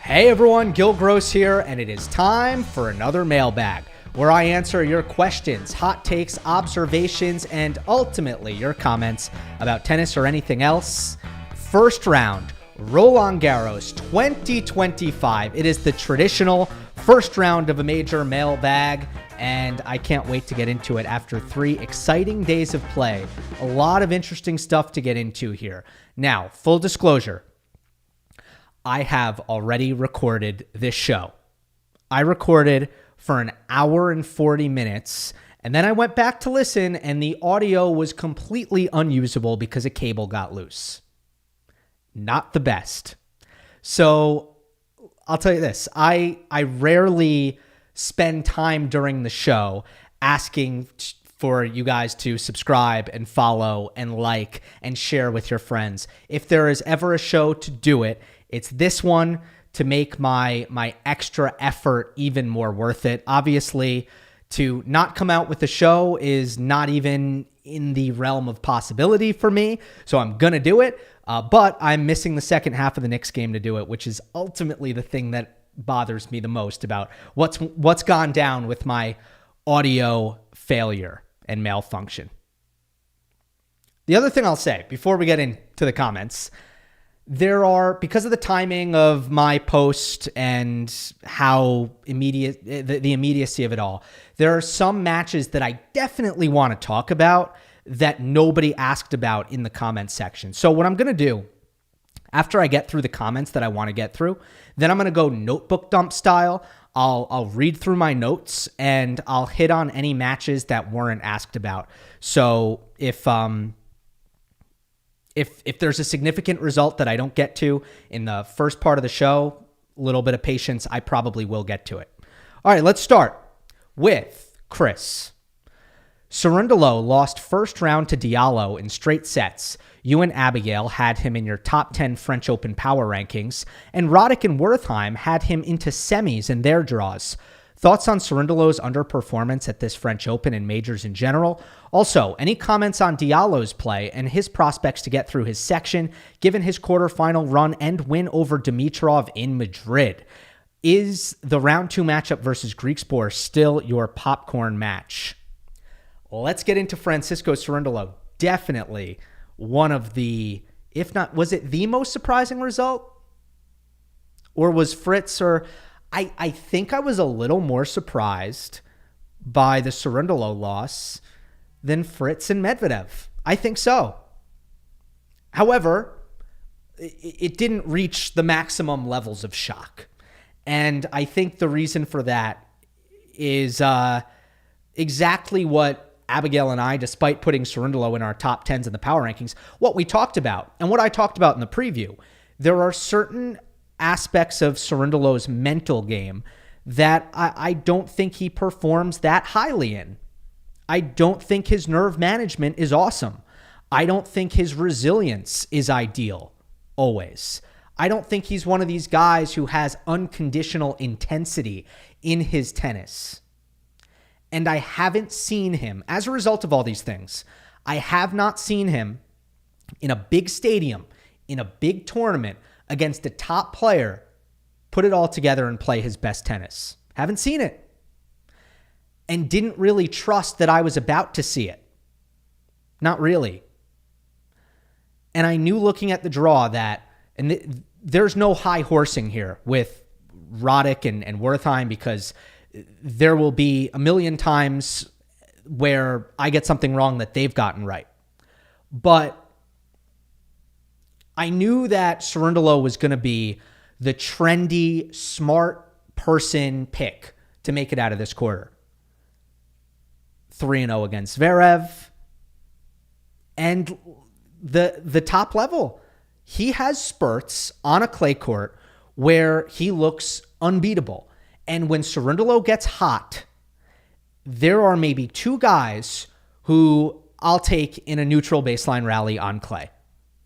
Hey everyone, Gill Gross here, and it is time for another Mailbag, where I answer your questions, hot takes, observations, and ultimately your comments about tennis or anything else. First round, Roland Garros 2025. It is the traditional first round of a major Mailbag, and I can't wait to get into it after 3 exciting days of play. A lot of interesting stuff to get into here. Now, full disclosure, I have already recorded this show. I recorded for an hour and 40 minutes, and then I went back to listen, and the audio was completely unusable because a cable got loose. Not the best. So I'll tell you this. I rarely spend time during the show asking for you guys to subscribe and follow and like and share with your friends. If there is ever a show to do it, it's this one, to make my extra effort even more worth it. Obviously, to not come out with the show is not even in the realm of possibility for me, so I'm going to do it, but I'm missing the second half of the Knicks game to do it, which is ultimately the thing that bothers me the most about what's gone down with my audio failure and malfunction. The other thing I'll say before we get into the comments, there are, because of the timing of my post and how immediate, the immediacy of it all, there are some matches that I definitely want to talk about that nobody asked about in the comments section. So what I'm going to do, after I get through the comments that I want to get through, then I'm going to go notebook dump style. I'll read through my notes and I'll hit on any matches that weren't asked about. So if there's a significant result that I don't get to in the first part of the show, a little bit of patience, I probably will get to it. All right, let's start with Chris. Cerundolo lost first round to Diallo in straight sets. You and Abigail had him in your top 10 French Open power rankings, and Roddick and Wertheim had him into semis in their draws. Thoughts on Cerundolo's underperformance at this French Open and majors in general? Also, any comments on Diallo's play and his prospects to get through his section, given his quarterfinal run and win over Dimitrov in Madrid? Is the round 2 matchup versus Griekspoor still your popcorn match? Let's get into Francisco Cerundolo. Definitely one of the, if not, was it the most surprising result? Or was Fritz or... I think I was a little more surprised by the Cerundolo loss than Fritz and Medvedev. I think so. However, it didn't reach the maximum levels of shock. And I think the reason for that is exactly what Abigail and I, despite putting Cerundolo in our top 10s in the power rankings, what we talked about and what I talked about in the preview. There are certain aspects of Cerundolo's mental game that I don't think he performs that highly in. I don't think his nerve management is awesome. I don't think his resilience is ideal always. I don't think he's one of these guys who has unconditional intensity in his tennis. And I haven't seen him, as a result of all these things, I have not seen him in a big stadium, in a big tournament, against a top player, put it all together and play his best tennis. Haven't seen it. And didn't really trust that I was about to see it. Not really. And I knew looking at the draw that, and there's no high horsing here with Roddick and Wertheim, because there will be a million times where I get something wrong that they've gotten right. But I knew that Cerundolo was going to be the trendy, smart person pick to make it out of this quarter. 3-0 against Zverev. And the top level. He has spurts on a clay court where he looks unbeatable. And when Cerundolo gets hot, there are maybe 2 guys who I'll take in a neutral baseline rally on clay.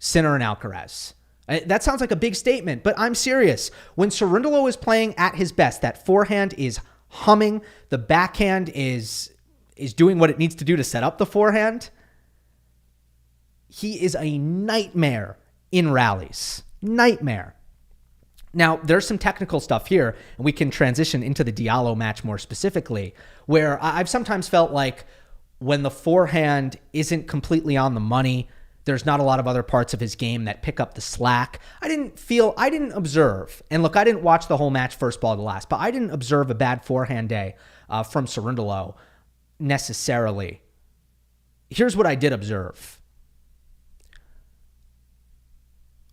Sinner and Alcaraz. That sounds like a big statement, but I'm serious. When Cerundolo is playing at his best, that forehand is humming, the backhand is doing what it needs to do to set up the forehand. He is a nightmare in rallies. Nightmare. Now, there's some technical stuff here, and we can transition into the Diallo match more specifically, where I've sometimes felt like when the forehand isn't completely on the money, there's not a lot of other parts of his game that pick up the slack. I didn't observe, and look, I didn't watch the whole match first ball to last, but I didn't observe a bad forehand day from Cerundolo necessarily. Here's what I did observe.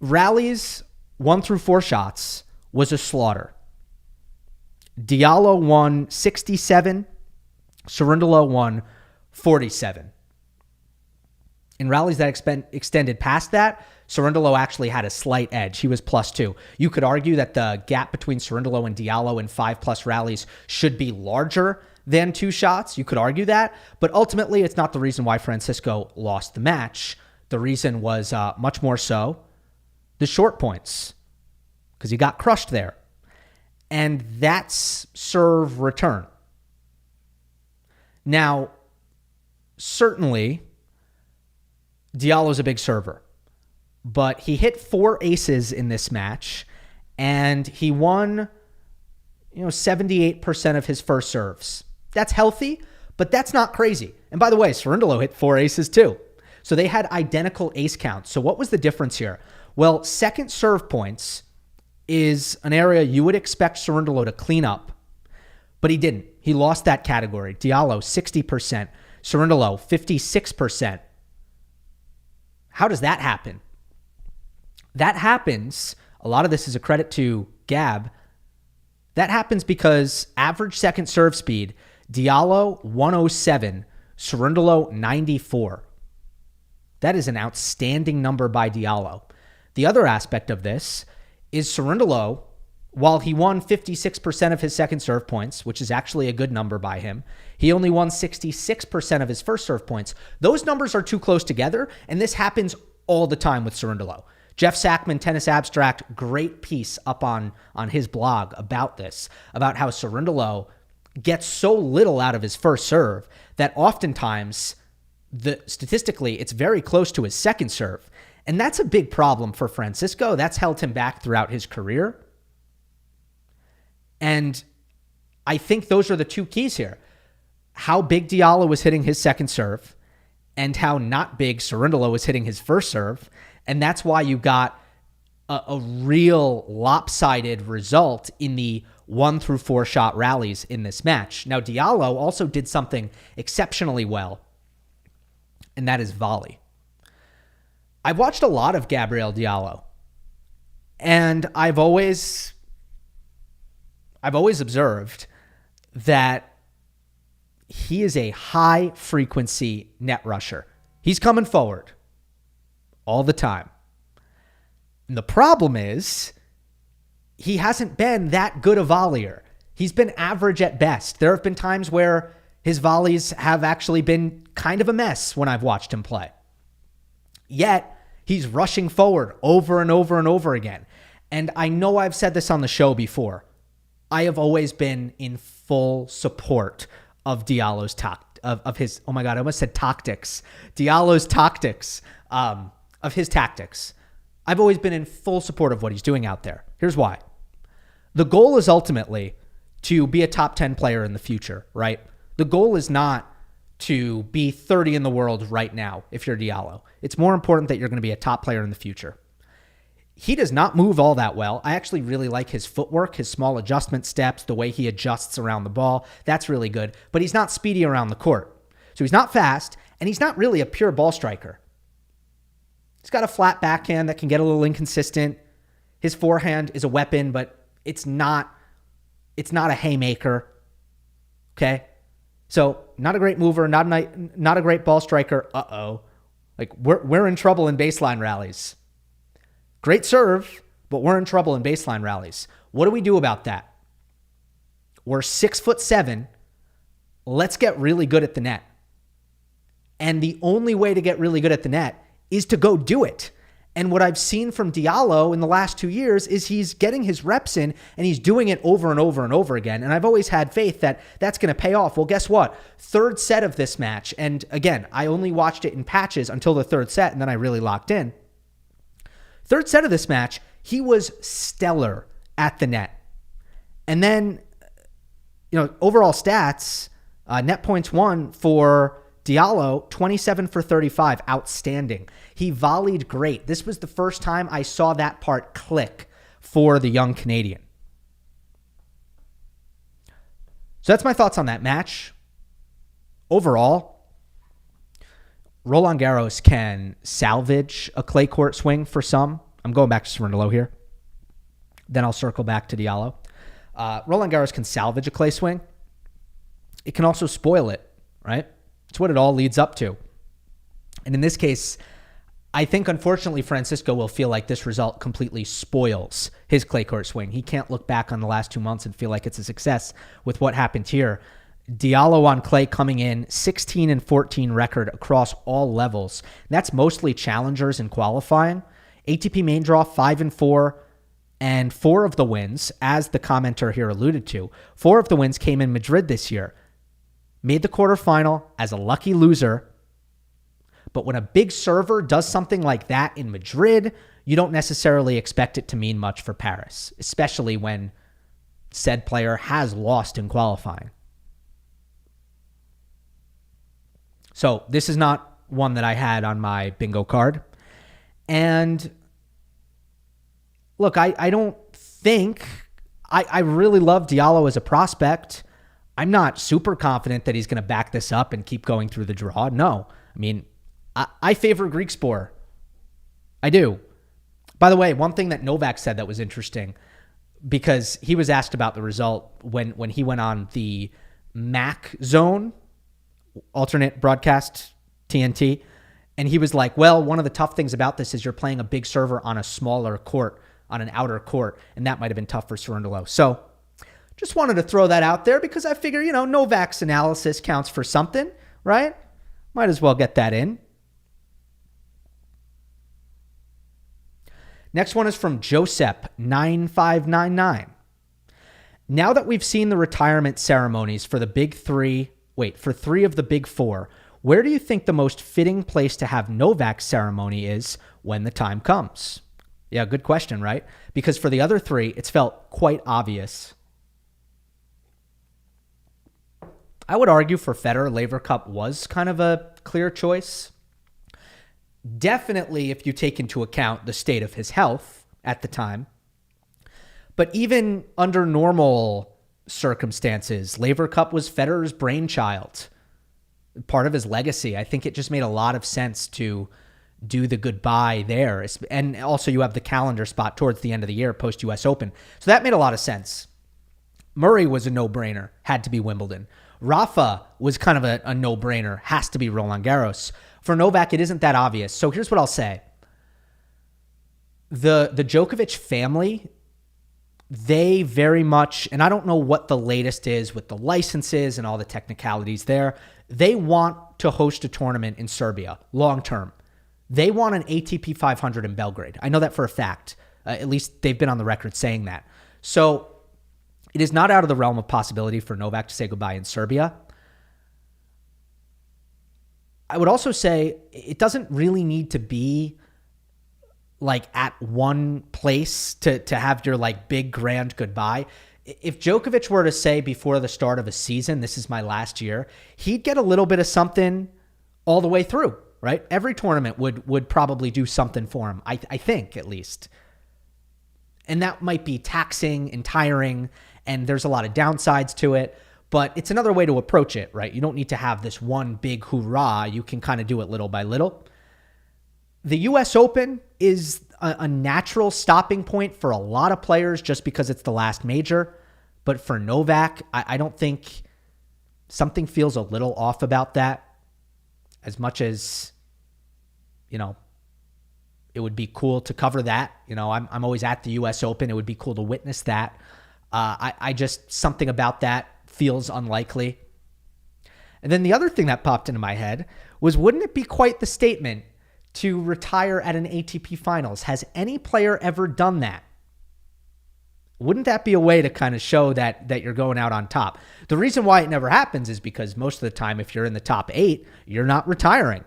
Rallies 1 through 4 shots was a slaughter. Diallo won 67, Cerundolo won 47. In rallies that extended past that, Cerundolo actually had a slight edge. He was +2. You could argue that the gap between Cerundolo and Diallo in 5+ rallies should be larger than 2 shots. You could argue that, but ultimately it's not the reason why Francisco lost the match. The reason was much more so the short points, because he got crushed there. And that's serve return. Now, certainly, Diallo's a big server, but he hit 4 aces in this match, and he won 78% of his first serves. That's healthy, but that's not crazy. And by the way, Cerundolo hit 4 aces too. So they had identical ace counts. So what was the difference here? Well, second serve points is an area you would expect Cerundolo to clean up, but he didn't. He lost that category. Diallo, 60%. Cerundolo, 56%. How does that happen? That happens, a lot of this is a credit to Gab. That happens because average second serve speed, Diallo 107, Cerundolo 94. That is an outstanding number by Diallo. The other aspect of this is Cerundolo, while he won 56% of his second serve points, which is actually a good number by him, he only won 66% of his first serve points. Those numbers are too close together, and this happens all the time with Cerundolo. Jeff Sackman, Tennis Abstract, great piece up on his blog about this, about how Cerundolo gets so little out of his first serve that oftentimes, statistically, it's very close to his second serve. And that's a big problem for Francisco. That's held him back throughout his career. And I think those are the two keys here. How big Diallo was hitting his second serve and how not big Cerundolo was hitting his first serve. And that's why you got a real lopsided result in the 1 through 4 shot rallies in this match. Now, Diallo also did something exceptionally well, and that is volley. I've watched a lot of Gabrielle Diallo, and I've always observed that he is a high-frequency net rusher. He's coming forward all the time. And the problem is he hasn't been that good a volleyer. He's been average at best. There have been times where his volleys have actually been kind of a mess when I've watched him play. Yet, he's rushing forward over and over and over again. And I know I've said this on the show before. I have always been in full support of Diallo's his, oh my God, I almost said tactics. Diallo's tactics, of his tactics. I've always been in full support of what he's doing out there. Here's why. The goal is ultimately to be a top 10 player in the future, right? The goal is not to be 30 in the world right now if you're Diallo. It's more important that you're going to be a top player in the future. He does not move all that well. I actually really like his footwork, his small adjustment steps, the way he adjusts around the ball. That's really good. But he's not speedy around the court. So he's not fast, and he's not really a pure ball striker. He's got a flat backhand that can get a little inconsistent. His forehand is a weapon, but it's not a haymaker. Okay? So not a great mover, not a great ball striker. Like we're in trouble in baseline rallies. Great serve, but we're in trouble in baseline rallies. What do we do about that? We're 6'7". Let's get really good at the net. And the only way to get really good at the net is to go do it. And what I've seen from Diallo in the last 2 years is he's getting his reps in and he's doing it over and over and over again. And I've always had faith that that's going to pay off. Well, guess what? Third set of this match. And again, I only watched it in patches until the third set, and then I really locked in. Third set of this match, he was stellar at the net. And then, overall stats, net points won for Diallo, 27 for 35, outstanding. He volleyed great. This was the first time I saw that part click for the young Canadian. So that's my thoughts on that match. Overall, Roland Garros can salvage a clay court swing for some. I'm going back to Cerundolo here. Then I'll circle back to Diallo. Roland Garros can salvage a clay swing. It can also spoil it, right? It's what it all leads up to. And in this case, I think, unfortunately, Francisco will feel like this result completely spoils his clay court swing. He can't look back on the last 2 months and feel like it's a success with what happened here. Diallo on clay coming in 16 and 14 record across all levels. That's mostly challengers in qualifying. ATP main draw 5 and 4, and 4 of the wins, as the commenter here alluded to, 4 of the wins came in Madrid this year. Made the quarterfinal as a lucky loser. But when a big server does something like that in Madrid, you don't necessarily expect it to mean much for Paris, especially when said player has lost in qualifying. So this is not one that I had on my bingo card. And look, I don't think, I really love Diallo as a prospect. I'm not super confident that he's going to back this up and keep going through the draw. No. I mean, I favor Greek Spore. I do. By the way, one thing that Novak said that was interesting, because he was asked about the result when he went on the MAC zone, alternate broadcast TNT, and he was like, well, one of the tough things about this is you're playing a big server on a smaller court, on an outer court, and that might have been tough for Cerundolo. So just wanted to throw that out there because I figure, Novak's analysis counts for something, right? Might as well get that in. Next one is from Josep9599. Now that we've seen the retirement ceremonies for for 3 of the big 4, where do you think the most fitting place to have Novak's ceremony is when the time comes? Yeah, good question, right? Because for the other 3, it's felt quite obvious. I would argue for Federer, Laver Cup was kind of a clear choice. Definitely if you take into account the state of his health at the time. But even under normal circumstances, Laver Cup was Federer's brainchild, part of his legacy. I think it just made a lot of sense to do the goodbye there. And also you have the calendar spot towards the end of the year, post-US Open. So that made a lot of sense. Murray was a no-brainer, had to be Wimbledon. Rafa was kind of a no-brainer, has to be Roland Garros. For Novak, it isn't that obvious. So here's what I'll say. The Djokovic family, they very much, and I don't know what the latest is with the licenses and all the technicalities there, they want to host a tournament in Serbia long-term. They want an ATP 500 in Belgrade. I know that for a fact. At least they've been on the record saying that. So it is not out of the realm of possibility for Novak to say goodbye in Serbia. I would also say it doesn't really need to be like at one place to have your like big grand goodbye. If Djokovic were to say before the start of a season, this is my last year, he'd get a little bit of something all the way through, right? Every tournament would probably do something for him, I think at least. And that might be taxing and tiring, and there's a lot of downsides to it. But it's another way to approach it, right? You don't need to have this one big hoorah. You can kind of do it little by little. The US Open is a natural stopping point for a lot of players just because it's the last major. But for Novak, I don't think something feels a little off about that. As much as, it would be cool to cover that. I'm always at the US Open. It would be cool to witness that. I just, something about that feels unlikely. And then the other thing that popped into my head was, wouldn't it be quite the statement to retire at an ATP Finals? Has any player ever done that? Wouldn't that be a way to kind of show that you're going out on top? The reason why it never happens is because most of the time, if you're in the top 8, you're not retiring.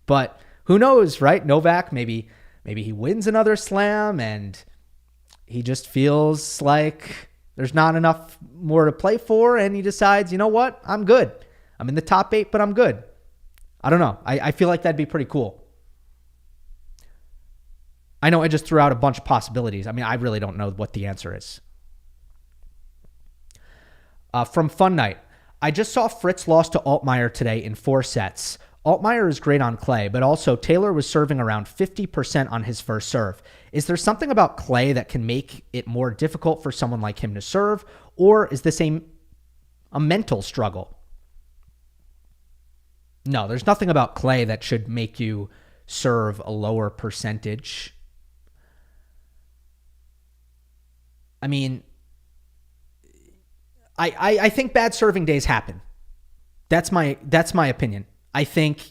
But who knows, right? Novak, maybe he wins another slam and he just feels like there's not enough more to play for, and he decides, you know what? I'm good. I'm in the top 8, but I'm good. I don't know. I feel like that'd be pretty cool. I know I just threw out a bunch of possibilities. I mean, I really don't know what the answer is. From Fun Night, I just saw Fritz lost to Altmaier today in 4 sets. Altmaier is great on clay, but also Taylor was serving around 50% on his first serve. Is there something about clay that can make it more difficult for someone like him to serve, or is this a mental struggle? No, there's nothing about clay that should make you serve a lower percentage. I mean, I think bad serving days happen. That's my opinion. I think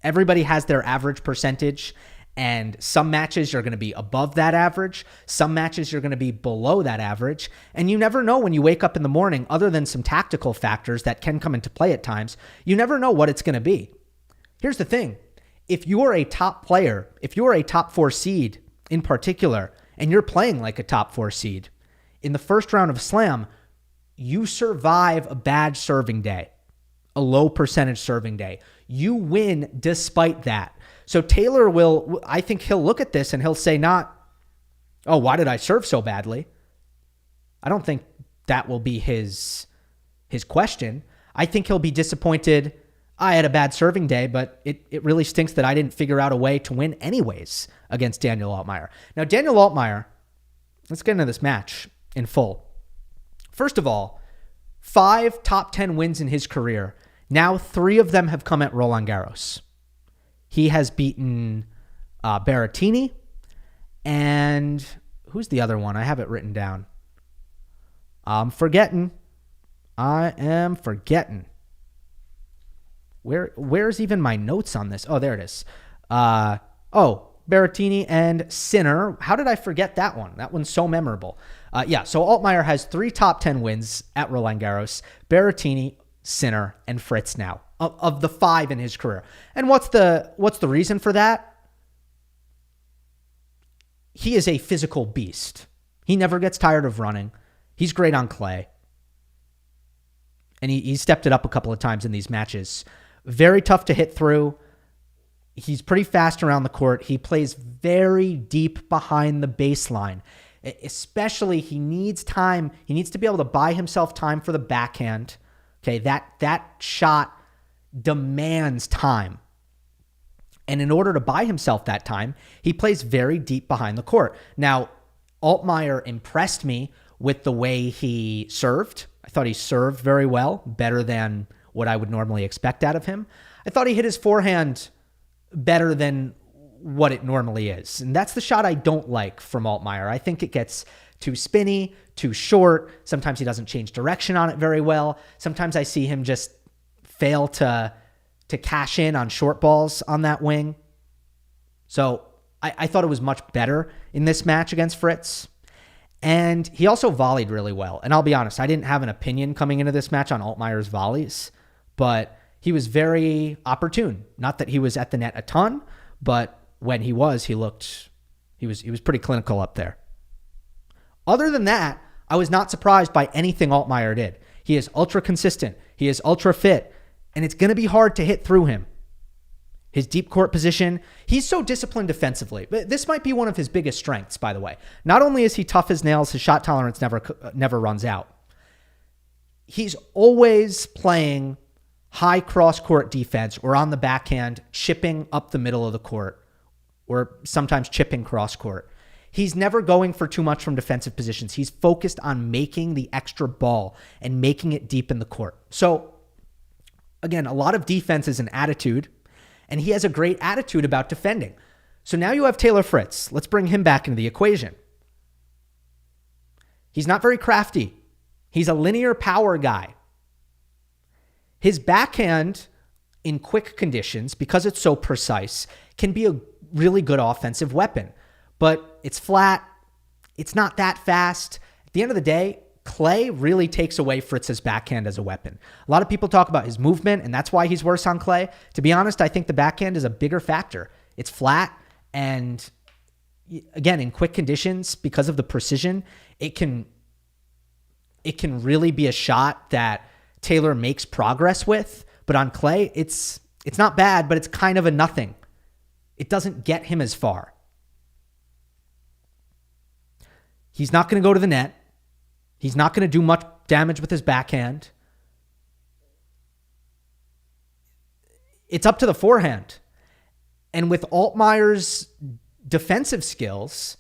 everybody has their average percentage, and some matches you're going to be above that average. Some matches you're going to be below that average. And you never know when you wake up in the morning, other than some tactical factors that can come into play at times, you never know what it's going to be. Here's the thing. If you're a top player, if you're a top 4 seed in particular, and you're playing like a top 4 seed, in the first round of Slam, you survive a bad serving day, a low percentage serving day. You win despite that. So Taylor I think he'll look at this and he'll say why did I serve so badly? I don't think that will be his question. I think he'll be disappointed. I had a bad serving day, but it really stinks that I didn't figure out a way to win anyways against Daniel Altmaier. Now, Daniel Altmaier, let's get into this match in full. First of all, 5 top 10 wins in his career. Now 3 of them have come at Roland Garros. He has beaten Berrettini, and who's the other one? I have it written down. I am forgetting. Where's even my notes on this? Oh, there it is. Berrettini and Sinner. How did I forget that one? That one's so memorable. So Altmaier has 3 top 10 wins at Roland Garros. Berrettini, Sinner, and Fritz now of the 5 in his career. And what's the reason for that? He is a physical beast. He never gets tired of running. He's great on clay. And he stepped it up a couple of times in these matches. Very tough to hit through. He's pretty fast around the court. He plays very deep behind the baseline. Especially, he needs time. He needs to be able to buy himself time for the backhand. Okay, that shot demands time. And in order to buy himself that time, he plays very deep behind the court. Now, Altmaier impressed me with the way he served. I thought he served very well, better than what I would normally expect out of him. I thought he hit his forehand better than what it normally is. And that's the shot I don't like from Altmaier. I think it gets too spinny, too short. Sometimes he doesn't change direction on it very well. Sometimes I see him just fail to cash in on short balls on that wing. So I thought it was much better in this match against Fritz. And he also volleyed really well. And I'll be honest, I didn't have an opinion coming into this match on Altmaier's volleys, but he was very opportune. Not that he was at the net a ton, but when he was, he was pretty clinical up there. Other than that, I was not surprised by anything Altmaier did. He is ultra consistent. He is ultra fit, and it's going to be hard to hit through him. His deep court position, he's so disciplined defensively. But this might be one of his biggest strengths, by the way. Not only is he tough as nails, his shot tolerance never runs out. He's always playing high cross-court defense or on the backhand, chipping up the middle of the court, or sometimes chipping cross-court. He's never going for too much from defensive positions. He's focused on making the extra ball and making it deep in the court. So, again, a lot of defense is an attitude, and he has a great attitude about defending. So now you have Taylor Fritz. Let's bring him back into the equation. He's not very crafty. He's a linear power guy. His backhand in quick conditions, because it's so precise, can be a really good offensive weapon. But it's flat. It's not that fast. At the end of the day, clay really takes away Fritz's backhand as a weapon. A lot of people talk about his movement, and that's why he's worse on clay. To be honest, I think the backhand is a bigger factor. It's flat, and again, in quick conditions, because of the precision, it can really be a shot that Taylor makes progress with. But on clay, it's not bad, but it's kind of a nothing. It doesn't get him as far. He's not going to go to the net. He's not going to do much damage with his backhand. It's up to the forehand. And with Altmaier's defensive skills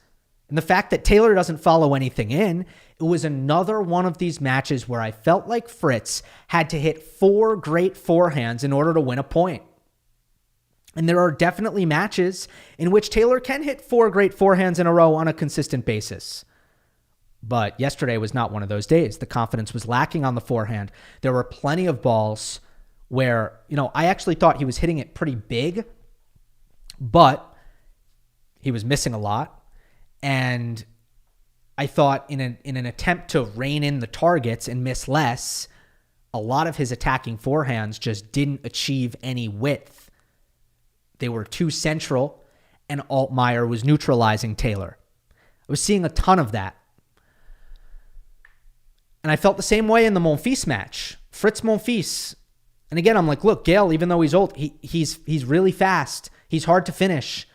and the fact that Taylor doesn't follow anything in, it was another one of these matches where I felt like Fritz had to hit 4 great forehands in order to win a point. And there are definitely matches in which Taylor can hit 4 great forehands in a row on a consistent basis. But yesterday was not one of those days. The confidence was lacking on the forehand. There were plenty of balls where, I actually thought he was hitting it pretty big, but he was missing a lot. And I thought in an attempt to rein in the targets and miss less, a lot of his attacking forehands just didn't achieve any width. They were too central, and Altmaier was neutralizing Taylor. I was seeing a ton of that. And I felt the same way in the Monfils match. Fritz Monfils. And again, I'm like, look, Gail, even though he's old, he's really fast. He's hard to finish.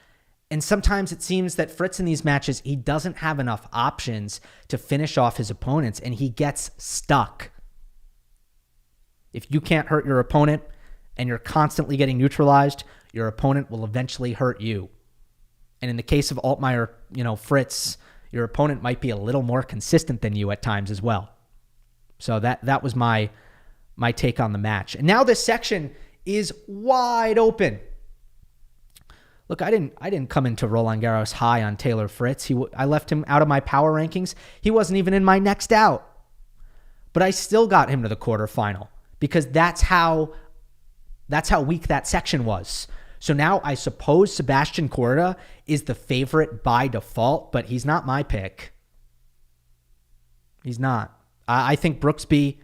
And sometimes it seems that Fritz in these matches, he doesn't have enough options to finish off his opponents, and he gets stuck. If you can't hurt your opponent and you're constantly getting neutralized, your opponent will eventually hurt you. And in the case of Altmaier, Fritz, your opponent might be a little more consistent than you at times as well. So that was my take on the match. And now this section is wide open. Look, I didn't come into Roland Garros high on Taylor Fritz. I left him out of my power rankings. He wasn't even in my next out. But I still got him to the quarterfinal because that's how weak that section was. So now I suppose Sebastian Corda is the favorite by default, but he's not my pick. He's not. I think Brooksby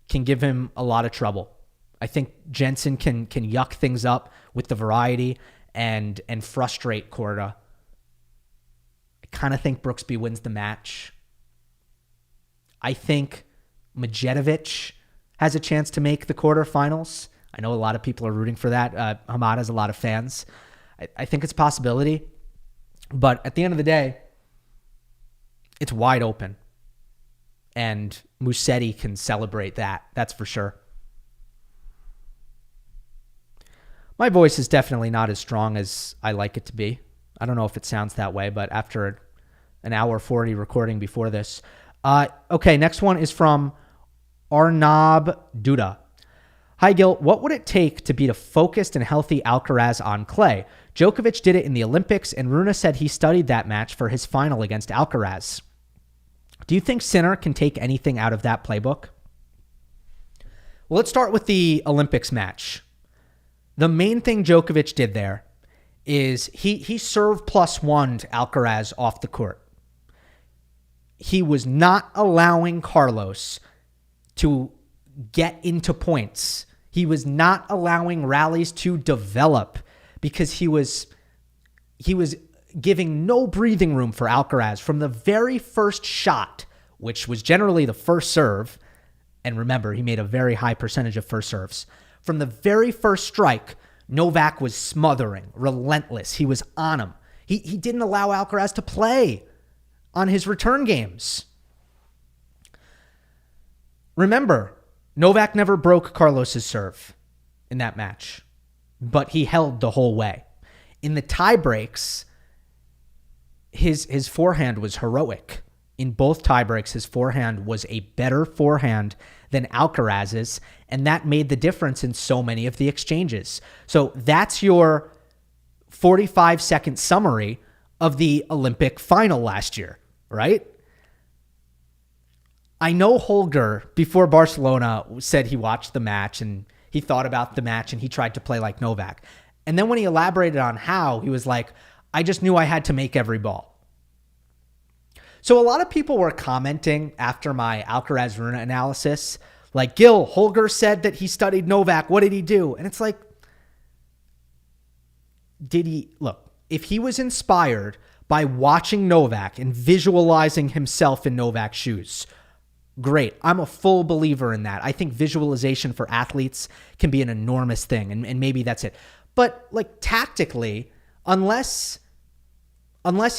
can give him a lot of trouble. I think Jensen can yuck things up with the variety and frustrate Corda. I kind of think Brooksby wins the match. I think Medvedev has a chance to make the quarterfinals. I know a lot of people are rooting for that. Hamad has a lot of fans. I think it's a possibility. But at the end of the day, it's wide open. And Musetti can celebrate that. That's for sure. My voice is definitely not as strong as I like it to be. I don't know if it sounds that way, but after an hour 40 recording before this. Okay, next one is from Arnab Duda. Hi, Gil. What would it take to beat a focused and healthy Alcaraz on clay? Djokovic did it in the Olympics, and Rune said he studied that match for his final against Alcaraz. Do you think Sinner can take anything out of that playbook? Well, let's start with the Olympics match. The main thing Djokovic did there is he served +1 to Alcaraz off the court. He was not allowing Carlos to get into points. He was not allowing rallies to develop because he was giving no breathing room for Alcaraz from the very first shot, which was generally the first serve. And remember, he made a very high percentage of first serves. From the very first strike, Novak was smothering, relentless. He was on him. He didn't allow Alcaraz to play on his return games. Remember, Novak never broke Carlos's serve in that match, but he held the whole way. In the tie breaks, his forehand was heroic. In both tie breaks, his forehand was a better forehand than Alcaraz's, and that made the difference in so many of the exchanges. So that's your 45-second summary of the Olympic final last year, right? I know Holger, before Barcelona, said he watched the match and he thought about the match and he tried to play like Novak. And then when he elaborated on how, he was like, I just knew I had to make every ball. So a lot of people were commenting after my Alcaraz Rune analysis, like, Gil, Holger said that he studied Novak. What did he do? And it's like, look, if he was inspired by watching Novak and visualizing himself in Novak's shoes. Great. I'm a full believer in that. I think visualization for athletes can be an enormous thing, and maybe that's it. But like tactically, unless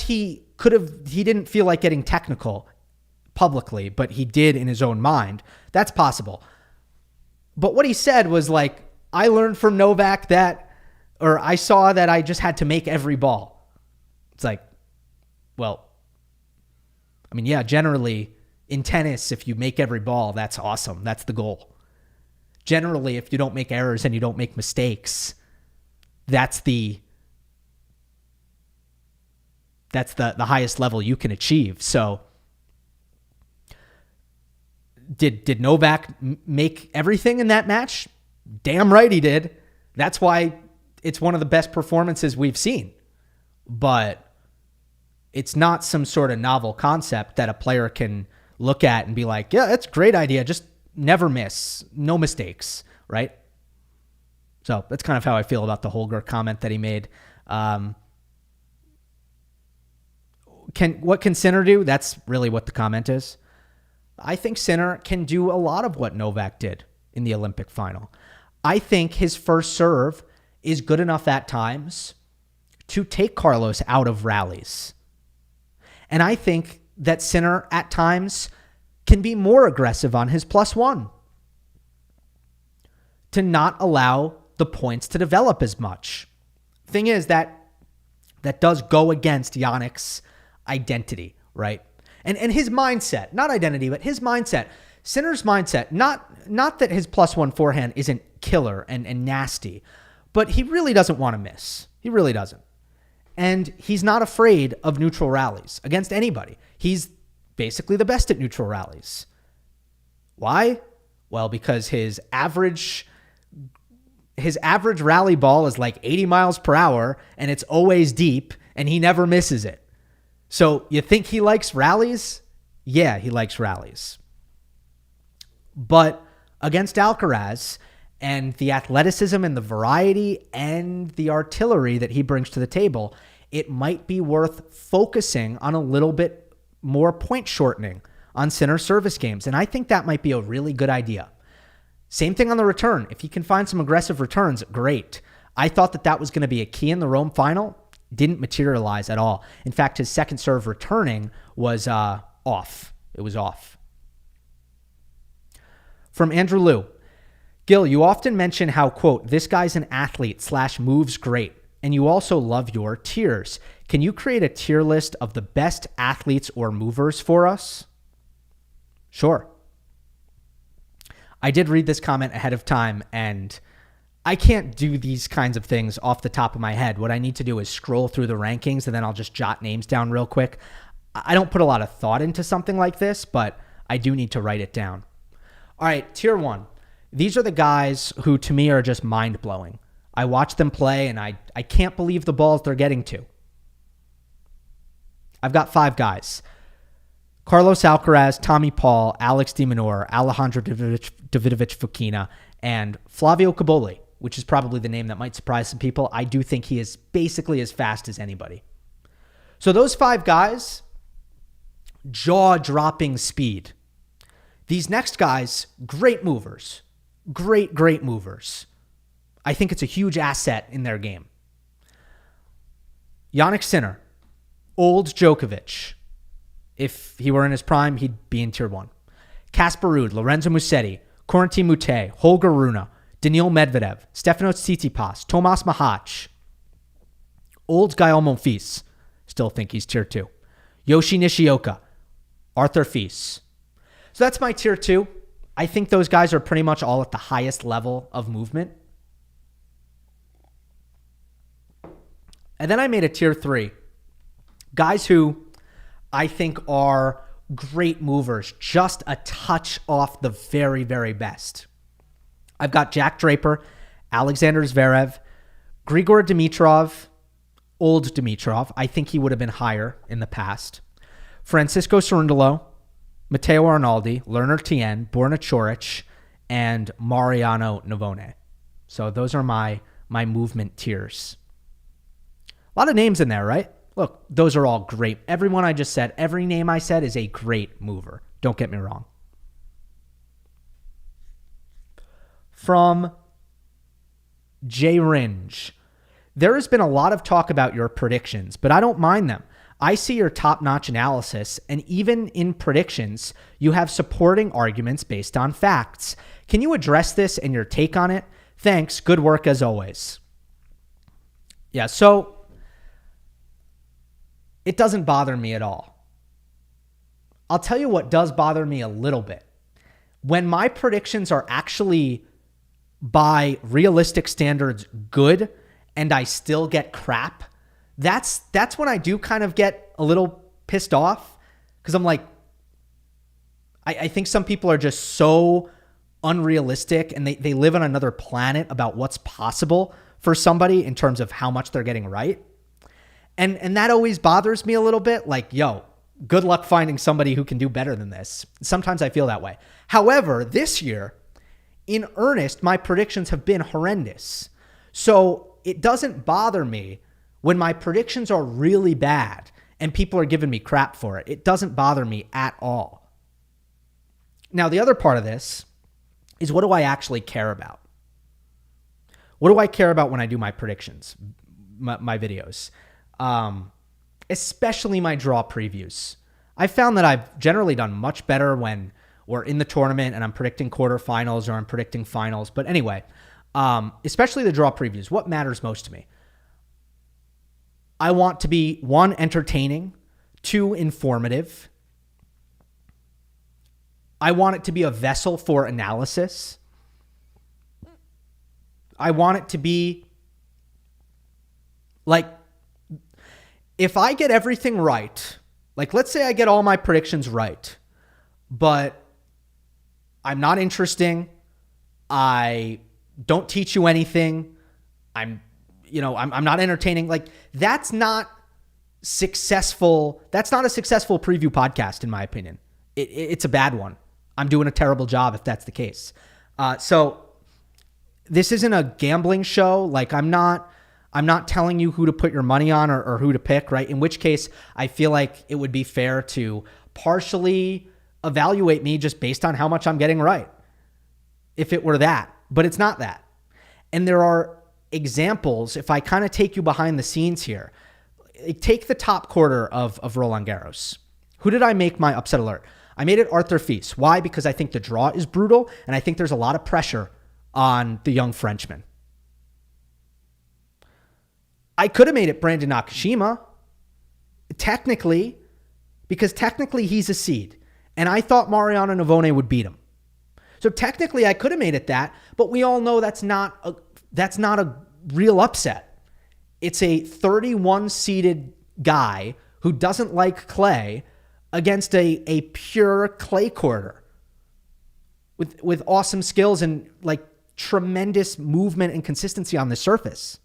he didn't feel like getting technical publicly, but he did in his own mind, that's possible. But what he said was like, I learned from Novak I saw that I just had to make every ball. It's like, well, I mean, yeah, generally in tennis, if you make every ball, that's awesome. That's the goal. Generally, if you don't make errors and you don't make mistakes, that's the highest level you can achieve. So did Novak make everything in that match? Damn right he did. That's why it's one of the best performances we've seen. But it's not some sort of novel concept that a player can look at and be like, yeah, that's a great idea. Just never miss. No mistakes, right? So that's kind of how I feel about the Holger comment that he made. What can Sinner do? That's really what the comment is. I think Sinner can do a lot of what Novak did in the Olympic final. I think his first serve is good enough at times to take Carlos out of rallies. And I think that Sinner at times can be more aggressive on his +1 to not allow the points to develop as much. Thing is that does go against Jannik's identity, right? And his mindset, not identity, but his mindset. Sinner's mindset, not that his +1 forehand isn't killer and nasty, but he really doesn't want to miss. He really doesn't. And he's not afraid of neutral rallies against anybody. He's basically the best at neutral rallies. Why? Well, because his average rally ball is like 80 miles per hour and it's always deep and he never misses it. So you think he likes rallies? Yeah, he likes rallies. But against Alcaraz and the athleticism and the variety and the artillery that he brings to the table, it might be worth focusing on a little bit more point shortening on Sinner service games. And I think that might be a really good idea. Same thing on the return. If he can find some aggressive returns, great. I thought that was going to be a key in the Rome final. Didn't materialize at all. In fact, his second serve returning was off. It was off. From Andrew Liu. Gill, you often mention how, quote, this guy's an athlete / moves great, and you also love your tiers. Can you create a tier list of the best athletes or movers for us? Sure. I did read this comment ahead of time, and I can't do these kinds of things off the top of my head. What I need to do is scroll through the rankings, and then I'll just jot names down real quick. I don't put a lot of thought into something like this, but I do need to write it down. All right, tier 1. These are the guys who, to me, are just mind-blowing. I watch them play, and I can't believe the balls they're getting to. I've got 5 guys. Carlos Alcaraz, Tommy Paul, Alex de Minaur, Alejandro Davidovich Fokina, and Flavio Cobolli, which is probably the name that might surprise some people. I do think he is basically as fast as anybody. So those 5 guys, jaw-dropping speed. These next guys, great movers. Great movers. I think it's a huge asset in their game. Jannik Sinner, old Djokovic. If he were in his prime, he'd be in tier 1. Casper Ruud, Lorenzo Musetti, Corentin Moutet, Holger Rune, Daniil Medvedev, Stefanos Tsitsipas, Tomas Mahac. Old Gael Monfils, still think he's tier 2. Yoshi Nishioka, Arthur Fils. So that's my tier 2. I think those guys are pretty much all at the highest level of movement. And then I made a tier 3. Guys who I think are great movers, just a touch off the very, very best. I've got Jack Draper, Alexander Zverev, Grigor Dimitrov, old Dimitrov. I think he would have been higher in the past. Francisco Cerundolo, Matteo Arnaldi, Lerner Tien, Borna Coric, and Mariano Navone. So those are my movement tiers. A lot of names in there, right? A Look, those are all great. Everyone I just said, every name I said is a great mover. Don't get me wrong. From J. Ringe. There has been a lot of talk about your predictions, but I don't mind them. I see your top-notch analysis, and even in predictions, you have supporting arguments based on facts. Can you address this and your take on it? Thanks. Good work as always. Yeah, so it doesn't bother me at all. I'll tell you what does bother me a little bit. When my predictions are actually, by realistic standards, good, and I still get crap, that's when I do kind of get a little pissed off, because I'm like, I think some people are just so unrealistic, and they live on another planet about what's possible for somebody in terms of how much they're getting right. And that always bothers me a little bit. Like, yo, good luck finding somebody who can do better than this. Sometimes I feel that way. However, this year, in earnest, my predictions have been horrendous. So it doesn't bother me when my predictions are really bad and people are giving me crap for it. It doesn't bother me at all. Now, the other part of this is, what do I actually care about? What do I care about when I do my predictions, my videos? Especially my draw previews. I found that I've generally done much better when we're in the tournament and I'm predicting quarterfinals or I'm predicting finals. But anyway, especially the draw previews. What matters most to me? I want to be, 1, entertaining, 2, informative. I want it to be a vessel for analysis. I want it to be like, if I get everything right, like let's say I get all my predictions right, but I'm not interesting, I don't teach you anything, I'm not entertaining, like that's not successful. That's not a successful preview podcast, in my opinion. It's a bad one. I'm doing a terrible job if that's the case. So this isn't a gambling show. Like I'm not telling you who to put your money on or who to pick, right? In which case, I feel like it would be fair to partially evaluate me just based on how much I'm getting right, if it were that. But it's not that. And there are examples, if I kind of take you behind the scenes here. Take the top quarter of Roland Garros. Who did I make my upset alert? I made it Arthur Fils. Why? Because I think the draw is brutal, and I think there's a lot of pressure on the young Frenchman. I could have made it Brandon Nakashima, technically, because technically he's a seed, and I thought Mariano Navone would beat him. So technically I could have made it that, but we all know that's not a real upset. It's a 31-seeded guy who doesn't like clay against a pure clay quarter with awesome skills and like tremendous movement and consistency on the surface.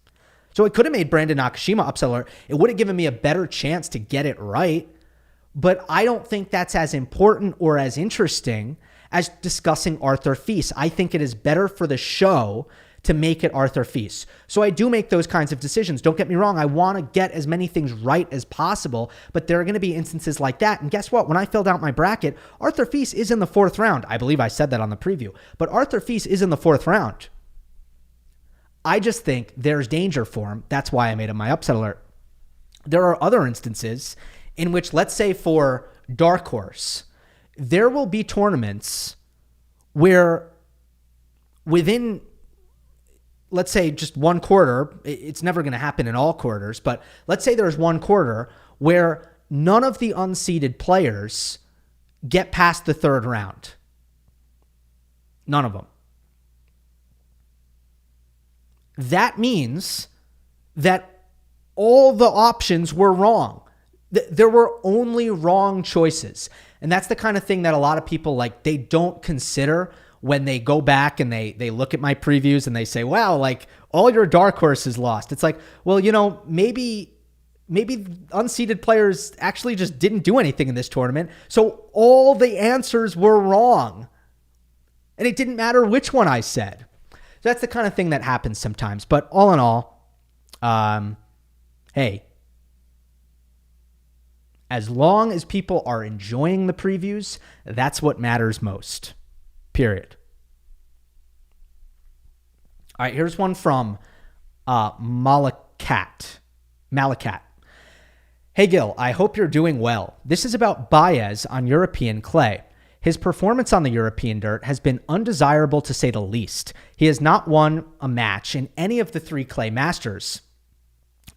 So it could have made Brandon Nakashima upset alert. It would have given me a better chance to get it right. But I don't think that's as important or as interesting as discussing Arthur Fils. I think it is better for the show to make it Arthur Fils. So I do make those kinds of decisions. Don't get me wrong. I want to get as many things right as possible, but there are going to be instances like that. And guess what? When I filled out my bracket, Arthur Fils is in the 4th round. I believe I said that on the preview, but Arthur Fils is in the 4th round. I just think there's danger for him. That's why I made him my upset alert. There are other instances in which, let's say for dark horse, there will be tournaments where within, let's say, just one quarter, it's never going to happen in all quarters, but let's say there's one quarter where none of the unseeded players get past the 3rd round. None of them. That means that all the options were wrong. There were only wrong choices. And that's the kind of thing that a lot of people, like, they don't consider when they go back and they look at my previews and they say, wow, like all your dark horses lost. It's like, well, maybe unseeded players actually just didn't do anything in this tournament. So all the answers were wrong. And it didn't matter which one I said. So that's the kind of thing that happens sometimes. But all in all, hey, As long as people are enjoying the previews, that's what matters most. Period. All right, here's one from Malakat. Hey, Gill, I hope you're doing well. This is about Baez on European clay. His performance on the European dirt has been undesirable to say the least. He has not won a match in any of the 3 clay masters.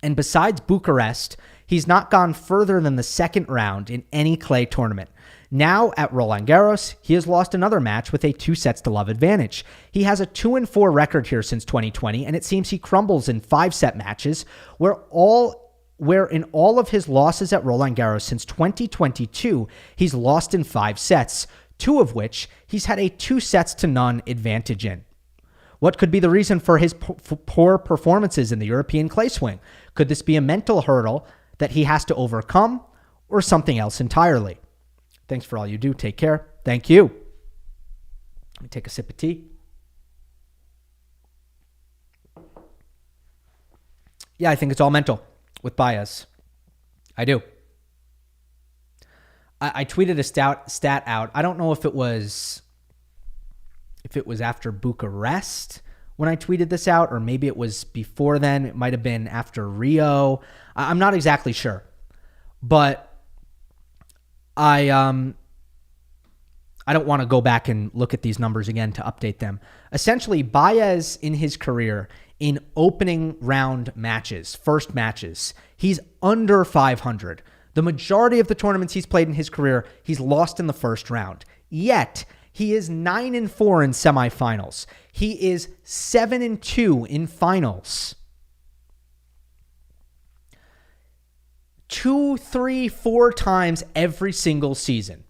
And besides Bucharest, he's not gone further than the second round in any clay tournament. Now at Roland Garros, he has lost another match with a 2-sets-to-love advantage. He has a 2-4 record here since 2020, and it seems he crumbles in 5-set matches, where in all of his losses at Roland Garros since 2022, he's lost in 5 sets, 2 of which he's had a 2-sets-to-none advantage in. What could be the reason for his poor performances in the European clay swing? Could this be a mental hurdle that he has to overcome, or something else entirely? Thanks for all you do. Take care. Thank you. Let me take a sip of tea. Yeah, I think it's all mental with Baez. I do. I tweeted a stat out. I don't know if it was after Bucharest when I tweeted this out, or maybe it was before then. It might have been after Rio. I'm not exactly sure. But I don't want to go back and look at these numbers again to update them. Essentially, Baez in his career, in opening round matches, first matches, he's under 500. The majority of the tournaments he's played in his career, he's lost in the first round. Yet, he is 9-4 in semifinals. He is 7-2 in finals. 2, 3, 4 times every single season.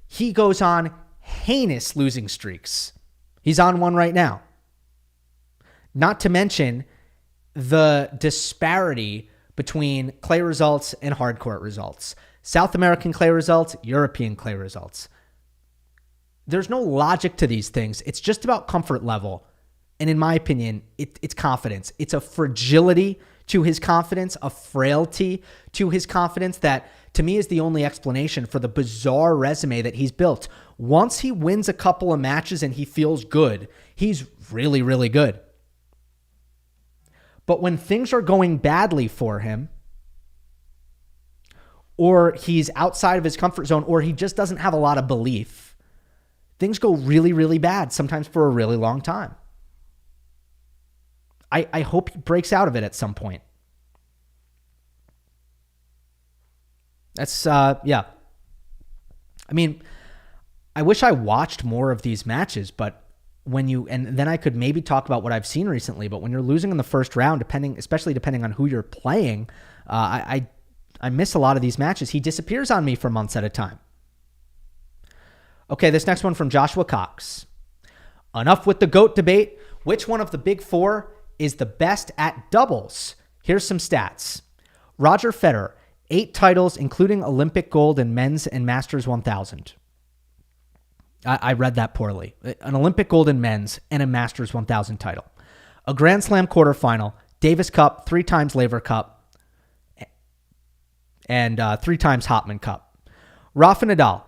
He goes on heinous losing streaks. He's on one right now. Not to mention the disparity between clay results and hard court results. South American clay results, European clay results. There's no logic to these things. It's just about comfort level. And in my opinion, it's confidence. It's a fragility to his confidence, a frailty to his confidence that, to me, is the only explanation for the bizarre resume that he's built. Once he wins a couple of matches and he feels good, he's really, really good. But when things are going badly for him, or he's outside of his comfort zone, or he just doesn't have a lot of belief, things go really, really bad, sometimes for a really long time. I hope he breaks out of it at some point. That's, yeah. I mean, I wish I watched more of these matches, but and then I could maybe talk about what I've seen recently, but when you're losing in the first round, especially depending on who you're playing, I miss a lot of these matches. He disappears on me for months at a time. Okay, this next one from Joshua Cox. Enough with the GOAT debate. Which one of the big 4 is the best at doubles? Here's some stats. Roger Federer, 8 titles, including Olympic gold in men's and Masters 1000. I read that poorly. An Olympic gold in men's and a Masters 1000 title. A Grand Slam quarterfinal, Davis Cup, 3 times Laver Cup, and 3 times Hopman Cup. Rafa Nadal,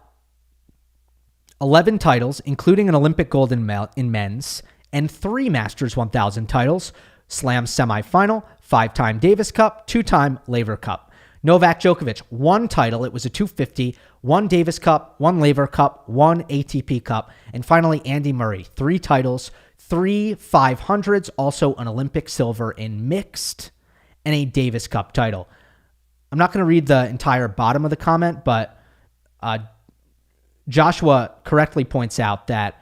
11 titles, including an Olympic gold in men's, and 3 Masters 1000 titles, Slam semifinal, 5-time Davis Cup, 2-time Laver Cup. Novak Djokovic, 1 title, it was a 250, 1 Davis Cup, 1 Laver Cup, 1 ATP Cup, and finally Andy Murray, 3 titles, 3 500s, also an Olympic silver in mixed, and a Davis Cup title. I'm not going to read the entire bottom of the comment, but Joshua correctly points out that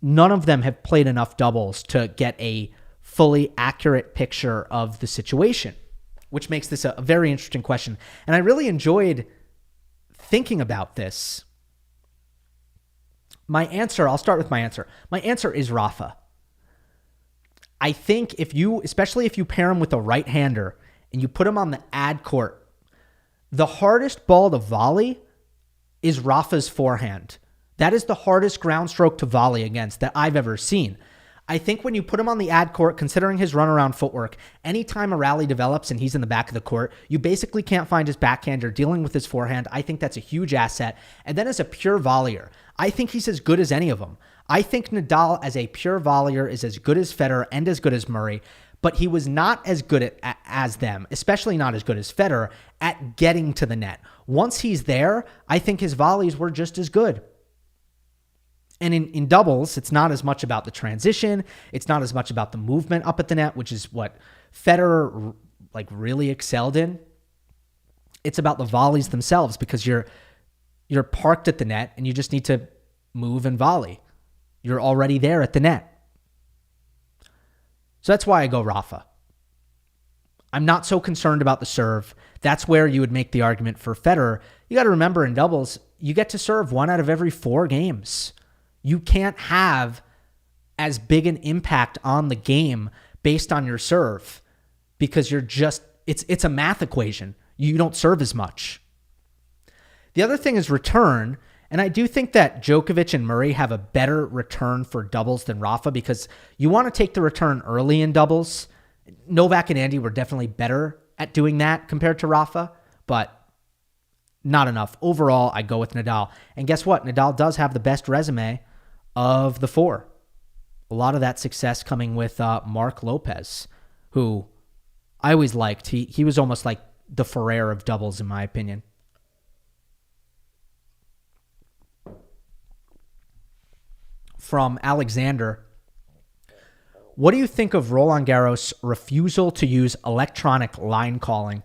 none of them have played enough doubles to get a fully accurate picture of the situation, which makes this a very interesting question. And I really enjoyed thinking about this. I'll start with my answer. My answer is Rafa. I think especially if you pair him with a right-hander and you put him on the ad court, the hardest ball to volley is Rafa's forehand. That is the hardest ground stroke to volley against that I've ever seen. I think when you put him on the ad court, considering his runaround footwork, anytime a rally develops and he's in the back of the court, you basically can't find his backhand. You're dealing with his forehand. I think that's a huge asset. And then as a pure volleyer, I think he's as good as any of them. I think Nadal as a pure volleyer is as good as Federer and as good as Murray, but he was not as good as them, especially not as good as Federer, at getting to the net. Once he's there, I think his volleys were just as good. And in doubles, it's not as much about the transition. It's not as much about the movement up at the net, which is what Federer really excelled in. It's about the volleys themselves, because you're parked at the net and you just need to move and volley. You're already there at the net. So that's why I go Rafa. I'm not so concerned about the serve. That's where you would make the argument for Federer. You got to remember, in doubles, you get to serve 1 out of every 4 games. You can't have as big an impact on the game based on your serve, because it's a math equation. You don't serve as much. The other thing is return. And I do think that Djokovic and Murray have a better return for doubles than Rafa, because you want to take the return early in doubles. Novak and Andy were definitely better at doing that compared to Rafa, but not enough. Overall, I go with Nadal. And guess what? Nadal does have the best resume of the 4. A lot of that success coming with Mark Lopez, who I always liked. He was almost like the Ferrer of doubles, in my opinion. From Alexander, what do you think of Roland Garros' refusal to use electronic line calling?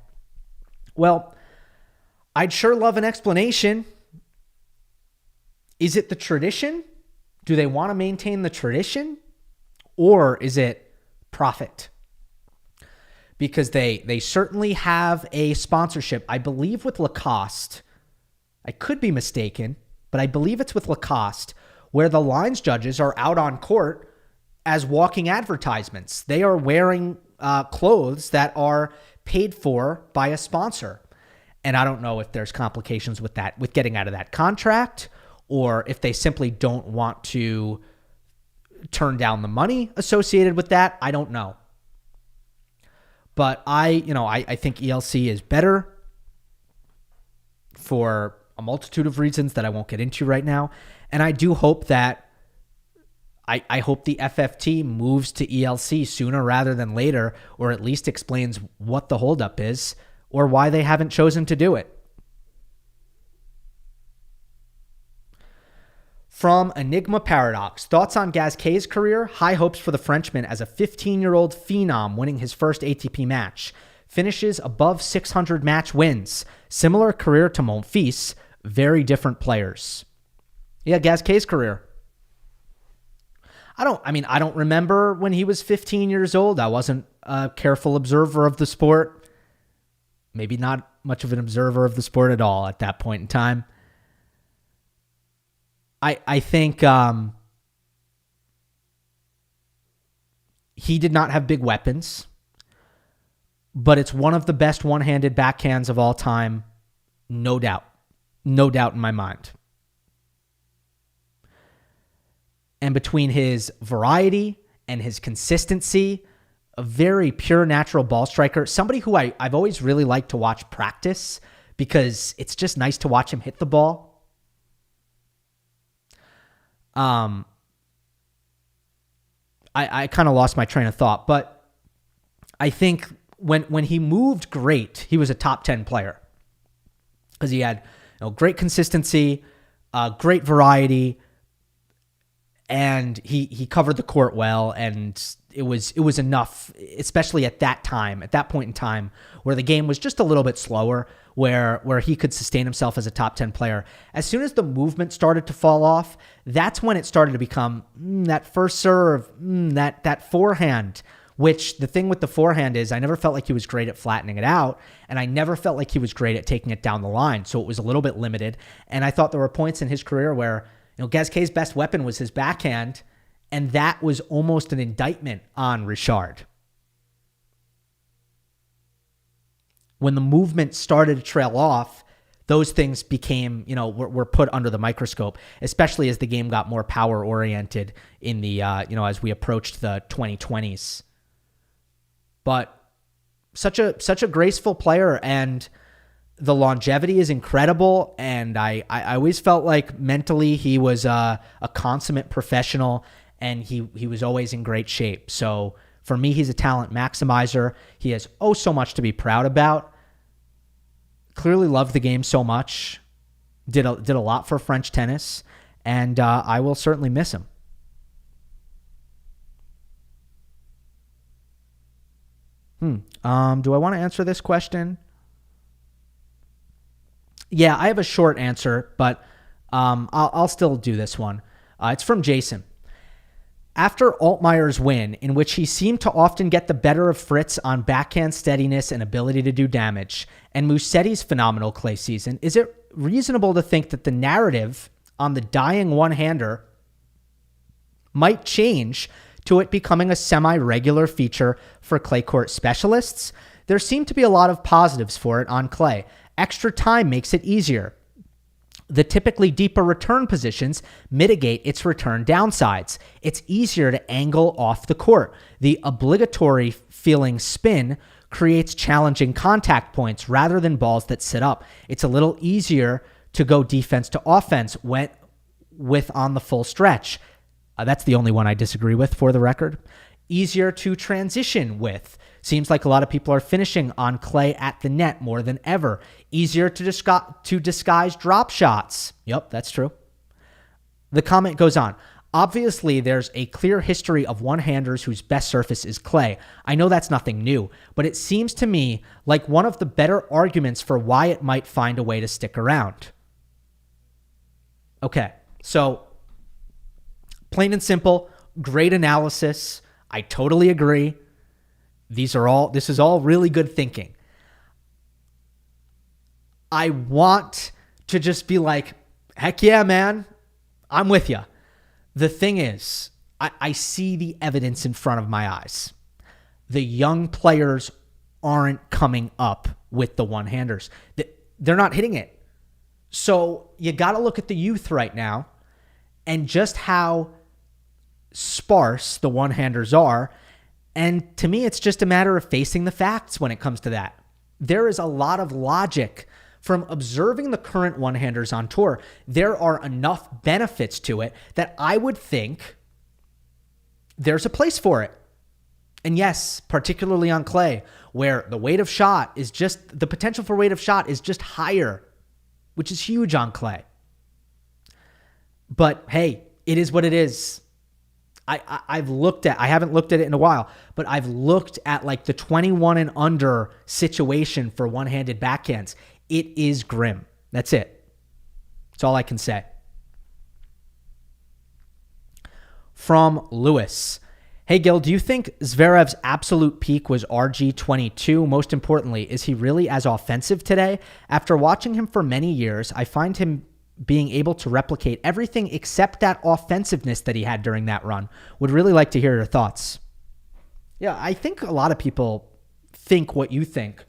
Well, I'd sure love an explanation. Is it the tradition? Do they want to maintain the tradition? Or is it profit? Because they certainly have a sponsorship, I believe, with Lacoste. I could be mistaken, but I believe it's with Lacoste, where the lines judges are out on court as walking advertisements. They are wearing clothes that are paid for by a sponsor. And I don't know if there's complications with that, with getting out of that contract, or if they simply don't want to turn down the money associated with that. I don't know. But I think ELC is better for a multitude of reasons that I won't get into right now. And I do hope that I hope the FFT moves to ELC sooner rather than later, or at least explains what the holdup is or why they haven't chosen to do it. From Enigma Paradox, thoughts on Gasquet's career? High hopes for the Frenchman as a 15-year-old phenom winning his first ATP match. Finishes above 600 match wins. Similar career to Monfils. Very different players. Yeah, Gasquet's career. I don't remember when he was 15 years old. I wasn't a careful observer of the sport. Maybe not much of an observer of the sport at all at that point in time. I think he did not have big weapons, but it's one of the best one-handed backhands of all time, no doubt. No doubt in my mind. And between his variety and his consistency, a very pure natural ball striker, somebody who I've always really liked to watch practice, because it's just nice to watch him hit the ball. I kind of lost my train of thought, but I think when he moved great, he was a top 10 player, because he had great consistency, great variety, and he covered the court well, and it was enough, especially at that point in time, where the game was just a little bit slower, where he could sustain himself as a top 10 player. As soon as the movement started to fall off, that's when it started to become that first serve, that forehand, which the thing with the forehand is I never felt like he was great at flattening it out, and I never felt like he was great at taking it down the line, so it was a little bit limited. And I thought there were points in his career where Gasquet's best weapon was his backhand, and that was almost an indictment on Richard. When the movement started to trail off, those things became, were put under the microscope, especially as the game got more power oriented in the, as we approached the 2020s. But such a graceful player, and the longevity is incredible. And I always felt like mentally he was a consummate professional, and he was always in great shape. So for me, he's a talent maximizer. He has so much to be proud about. Clearly loved the game so much. Did a lot for French tennis, and I will certainly miss him. Do I want to answer this question? Yeah, I have a short answer, but I'll still do this one. It's from Jason. After Altmaier's win, in which he seemed to often get the better of Fritz on backhand steadiness and ability to do damage, and Musetti's phenomenal clay season, is it reasonable to think that the narrative on the dying one-hander might change to it becoming a semi-regular feature for clay court specialists? There seem to be a lot of positives for it on clay. Extra time makes it easier. The typically deeper return positions mitigate its return downsides. It's easier to angle off the court. The obligatory feeling spin creates challenging contact points rather than balls that sit up. It's a little easier to go defense to offense with on the full stretch. That's the only one I disagree with, for the record. Easier to transition with. Seems like a lot of people are finishing on clay at the net more than ever. Easier to disguise drop shots. Yep, that's true. The comment goes on. Obviously, there's a clear history of one-handers whose best surface is clay. I know that's nothing new, but it seems to me like one of the better arguments for why it might find a way to stick around. Okay, so plain and simple, great analysis. I totally agree. This is all really good thinking. I want to just be like, heck yeah, man, I'm with you. The thing is, I see the evidence in front of my eyes. The young players aren't coming up with the one-handers. They're not hitting it. So you got to look at the youth right now and just how sparse the one-handers are. And to me, it's just a matter of facing the facts when it comes to that. There is a lot of logic from observing the current one-handers on tour. There are enough benefits to it that I would think there's a place for it. And yes, particularly on clay, where the weight of shot is just, the potential for weight of shot is just higher, which is huge on clay. But hey, it is what it is. I haven't looked at it in a while, but I've looked at like the 21 and under situation for one-handed backhands. It is grim. That's it. That's all I can say. From Lewis. Hey, Gil, do you think Zverev's absolute peak was RG22? Most importantly, is he really as offensive today? After watching him for many years, I find him being able to replicate everything except that offensiveness that he had during that run. Would really like to hear your thoughts. Yeah, I think a lot of people think what you think.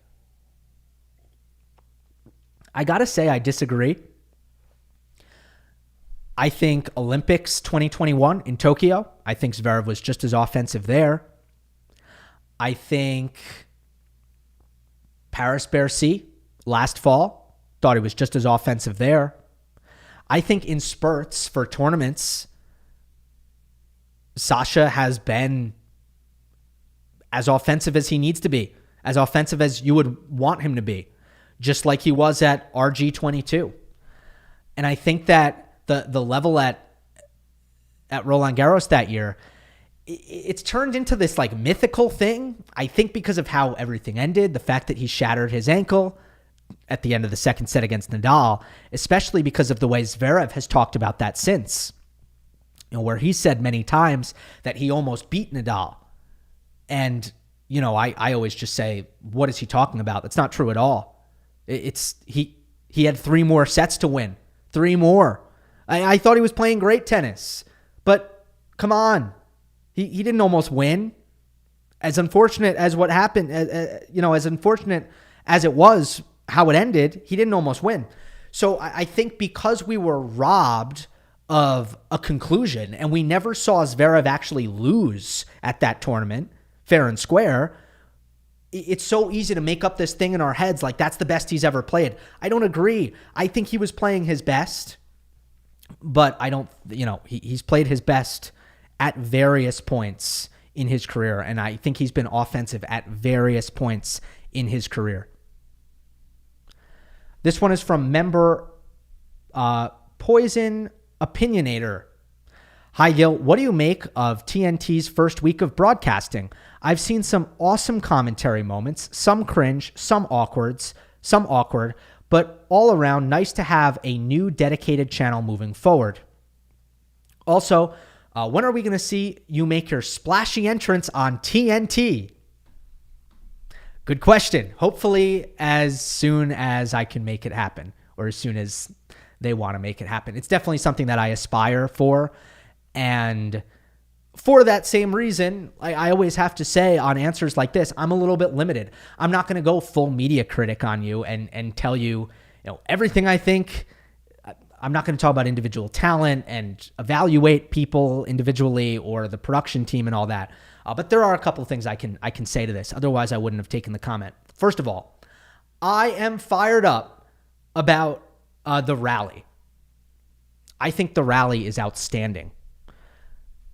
I gotta say, I disagree. I think Olympics 2021 in Tokyo, I think Zverev was just as offensive there. I think Paris-Bercy last fall, thought he was just as offensive there. I think in spurts for tournaments, Sasha has been as offensive as he needs to be, as offensive as you would want him to be, just like he was at RG22. And I think that the level at Roland Garros that year, it's turned into this like mythical thing. I think because of how everything ended, the fact that he shattered his ankle at the end of the second set against Nadal, especially because of the way Zverev has talked about that since, where he said many times that he almost beat Nadal. And, I always just say, what is he talking about? That's not true at all. He had 3 more sets to win. 3 more. I thought he was playing great tennis, but come on. He didn't almost win. As unfortunate as what happened, as unfortunate as it was, how it ended, he didn't almost win. So I think because we were robbed of a conclusion and we never saw Zverev actually lose at that tournament, fair and square, it's so easy to make up this thing in our heads like that's the best he's ever played. I don't agree. I think he was playing his best, but I don't, he's played his best at various points in his career, and I think he's been offensive at various points in his career. This one is from member Poison Opinionator. Hi, Gil. What do you make of TNT's first week of broadcasting? I've seen some awesome commentary moments, some cringe, some awkward, but all around nice to have a new dedicated channel moving forward. Also, when are we going to see you make your splashy entrance on TNT? Good question. Hopefully as soon as I can make it happen, or as soon as they want to make it happen. It's definitely something that I aspire for. And for that same reason, I always have to say on answers like this, I'm a little bit limited. I'm not going to go full media critic on you and tell you, everything I think. I'm not going to talk about individual talent and evaluate people individually or the production team and all that. But there are a couple of things I can say to this. Otherwise, I wouldn't have taken the comment. First of all, I am fired up about the rally. I think the rally is outstanding.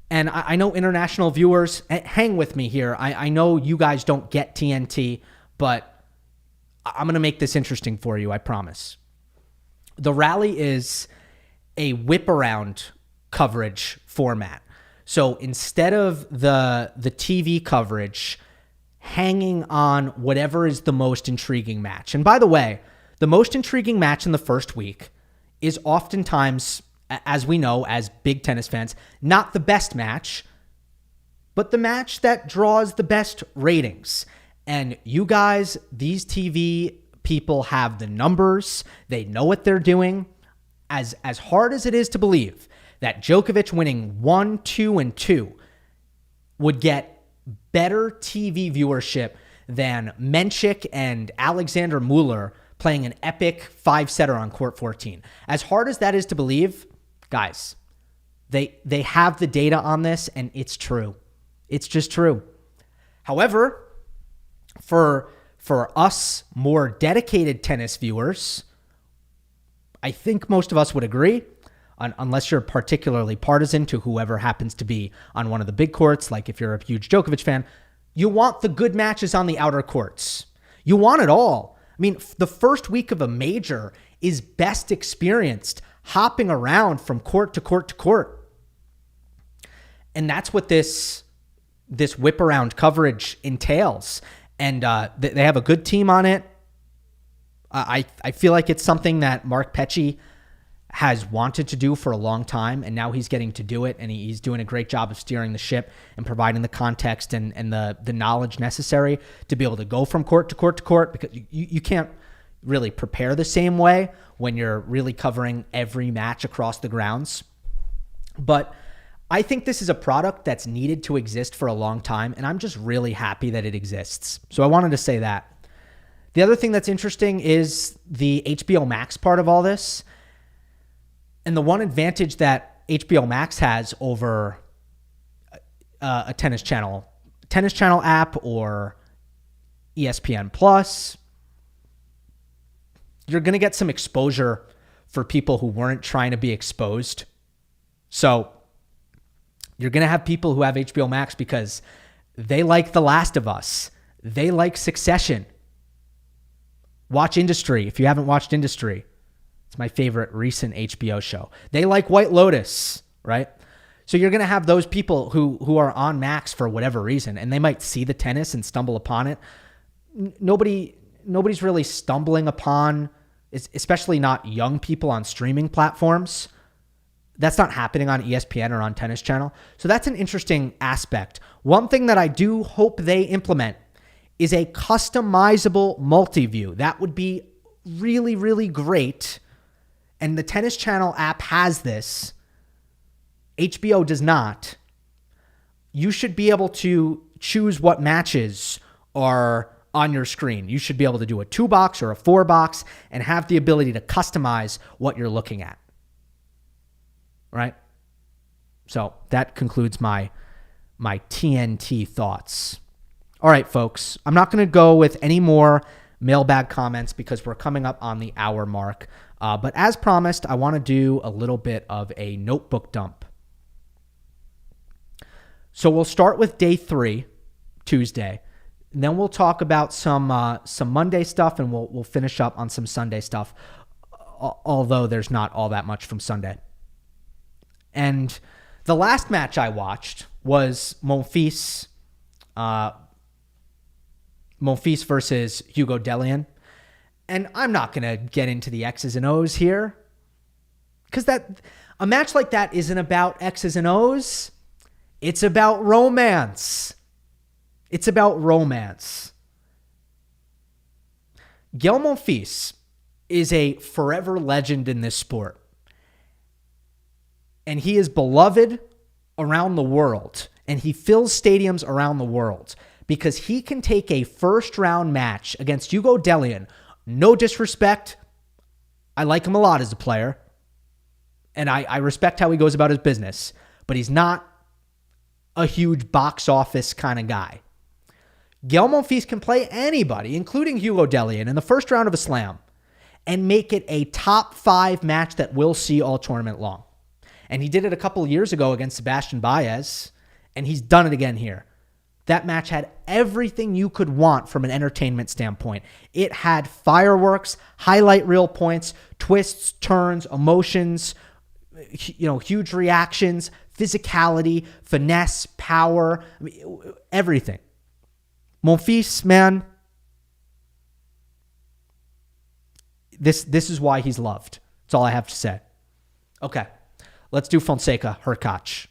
And I know international viewers, hang with me here. I know you guys don't get TNT, but I'm going to make this interesting for you, I promise. The rally is a whip around coverage format. So instead of the TV coverage hanging on whatever is the most intriguing match. And by the way, the most intriguing match in the first week is oftentimes, as we know, as big tennis fans, not the best match, but the match that draws the best ratings. And you guys, these TV people have the numbers. They know what they're doing. As hard as it is to believe that Djokovic winning 1, 2, and 2 would get better TV viewership than Mensik and Alexander Muller playing an epic 5-setter on court 14. As hard as that is to believe, guys, they have the data on this, and it's true. It's just true. However, for us more dedicated tennis viewers, I think most of us would agree, unless you're particularly partisan to whoever happens to be on one of the big courts, like if you're a huge Djokovic fan, you want the good matches on the outer courts. You want it all. I mean, the first week of a major is best experienced hopping around from court to court to court. And that's what this whip around coverage entails. And they have a good team on it. I feel like it's something that Mark Pecci has wanted to do for a long time, and now he's getting to do it, and he's doing a great job of steering the ship and providing the context and the knowledge necessary to be able to go from court to court to court, because you can't really prepare the same way when you're really covering every match across the grounds. But I think this is a product that's needed to exist for a long time, and I'm just really happy that it exists. So I wanted to say that. The other thing that's interesting is the HBO Max part of all this. And the one advantage that HBO Max has over a tennis channel app or ESPN Plus, you're going to get some exposure for people who weren't trying to be exposed. So you're going to have people who have HBO Max because they like The Last of Us. They like Succession. Watch Industry if you haven't watched Industry. It's my favorite recent HBO show. They like White Lotus, right? So you're going to have those people who are on Max for whatever reason, and they might see the tennis and stumble upon it. Nobody's really stumbling upon, especially not young people on streaming platforms. That's not happening on ESPN or on Tennis Channel. So that's an interesting aspect. One thing that I do hope they implement is a customizable multi-view. That would be really, really great. And the Tennis Channel app has this. HBO does not. You should be able to choose what matches are on your screen. You should be able to do a 2-box or a 4-box and have the ability to customize what you're looking at. Right? So that concludes my TNT thoughts. All right, folks. I'm not going to go with any more mailbag comments because we're coming up on the hour mark. But as promised, I want to do a little bit of a notebook dump. So we'll start with day 3, Tuesday. And then we'll talk about some Monday stuff, and we'll finish up on some Sunday stuff, although there's not all that much from Sunday. And the last match I watched was Monfils versus Hugo Dellien. And I'm not going to get into the X's and O's here, because a match like that isn't about X's and O's. It's about romance. It's about romance. Gael Monfils is a forever legend in this sport. And he is beloved around the world. And he fills stadiums around the world because he can take a first-round match against Hugo Dellien. No disrespect. I like him a lot as a player. And I respect how he goes about his business. But he's not a huge box office kind of guy. Gael Monfils can play anybody, including Hugo Dellien, in the first round of a slam and make it a top 5 match that we'll see all tournament long. And he did it a couple of years ago against Sebastian Baez, and he's done it again here. That match had everything you could want from an entertainment standpoint. It had fireworks, highlight reel points, twists, turns, emotions, huge reactions, physicality, finesse, power, everything. Monfils, man, this is why he's loved. That's all I have to say. Okay, let's do Fonseca, Hurkacz.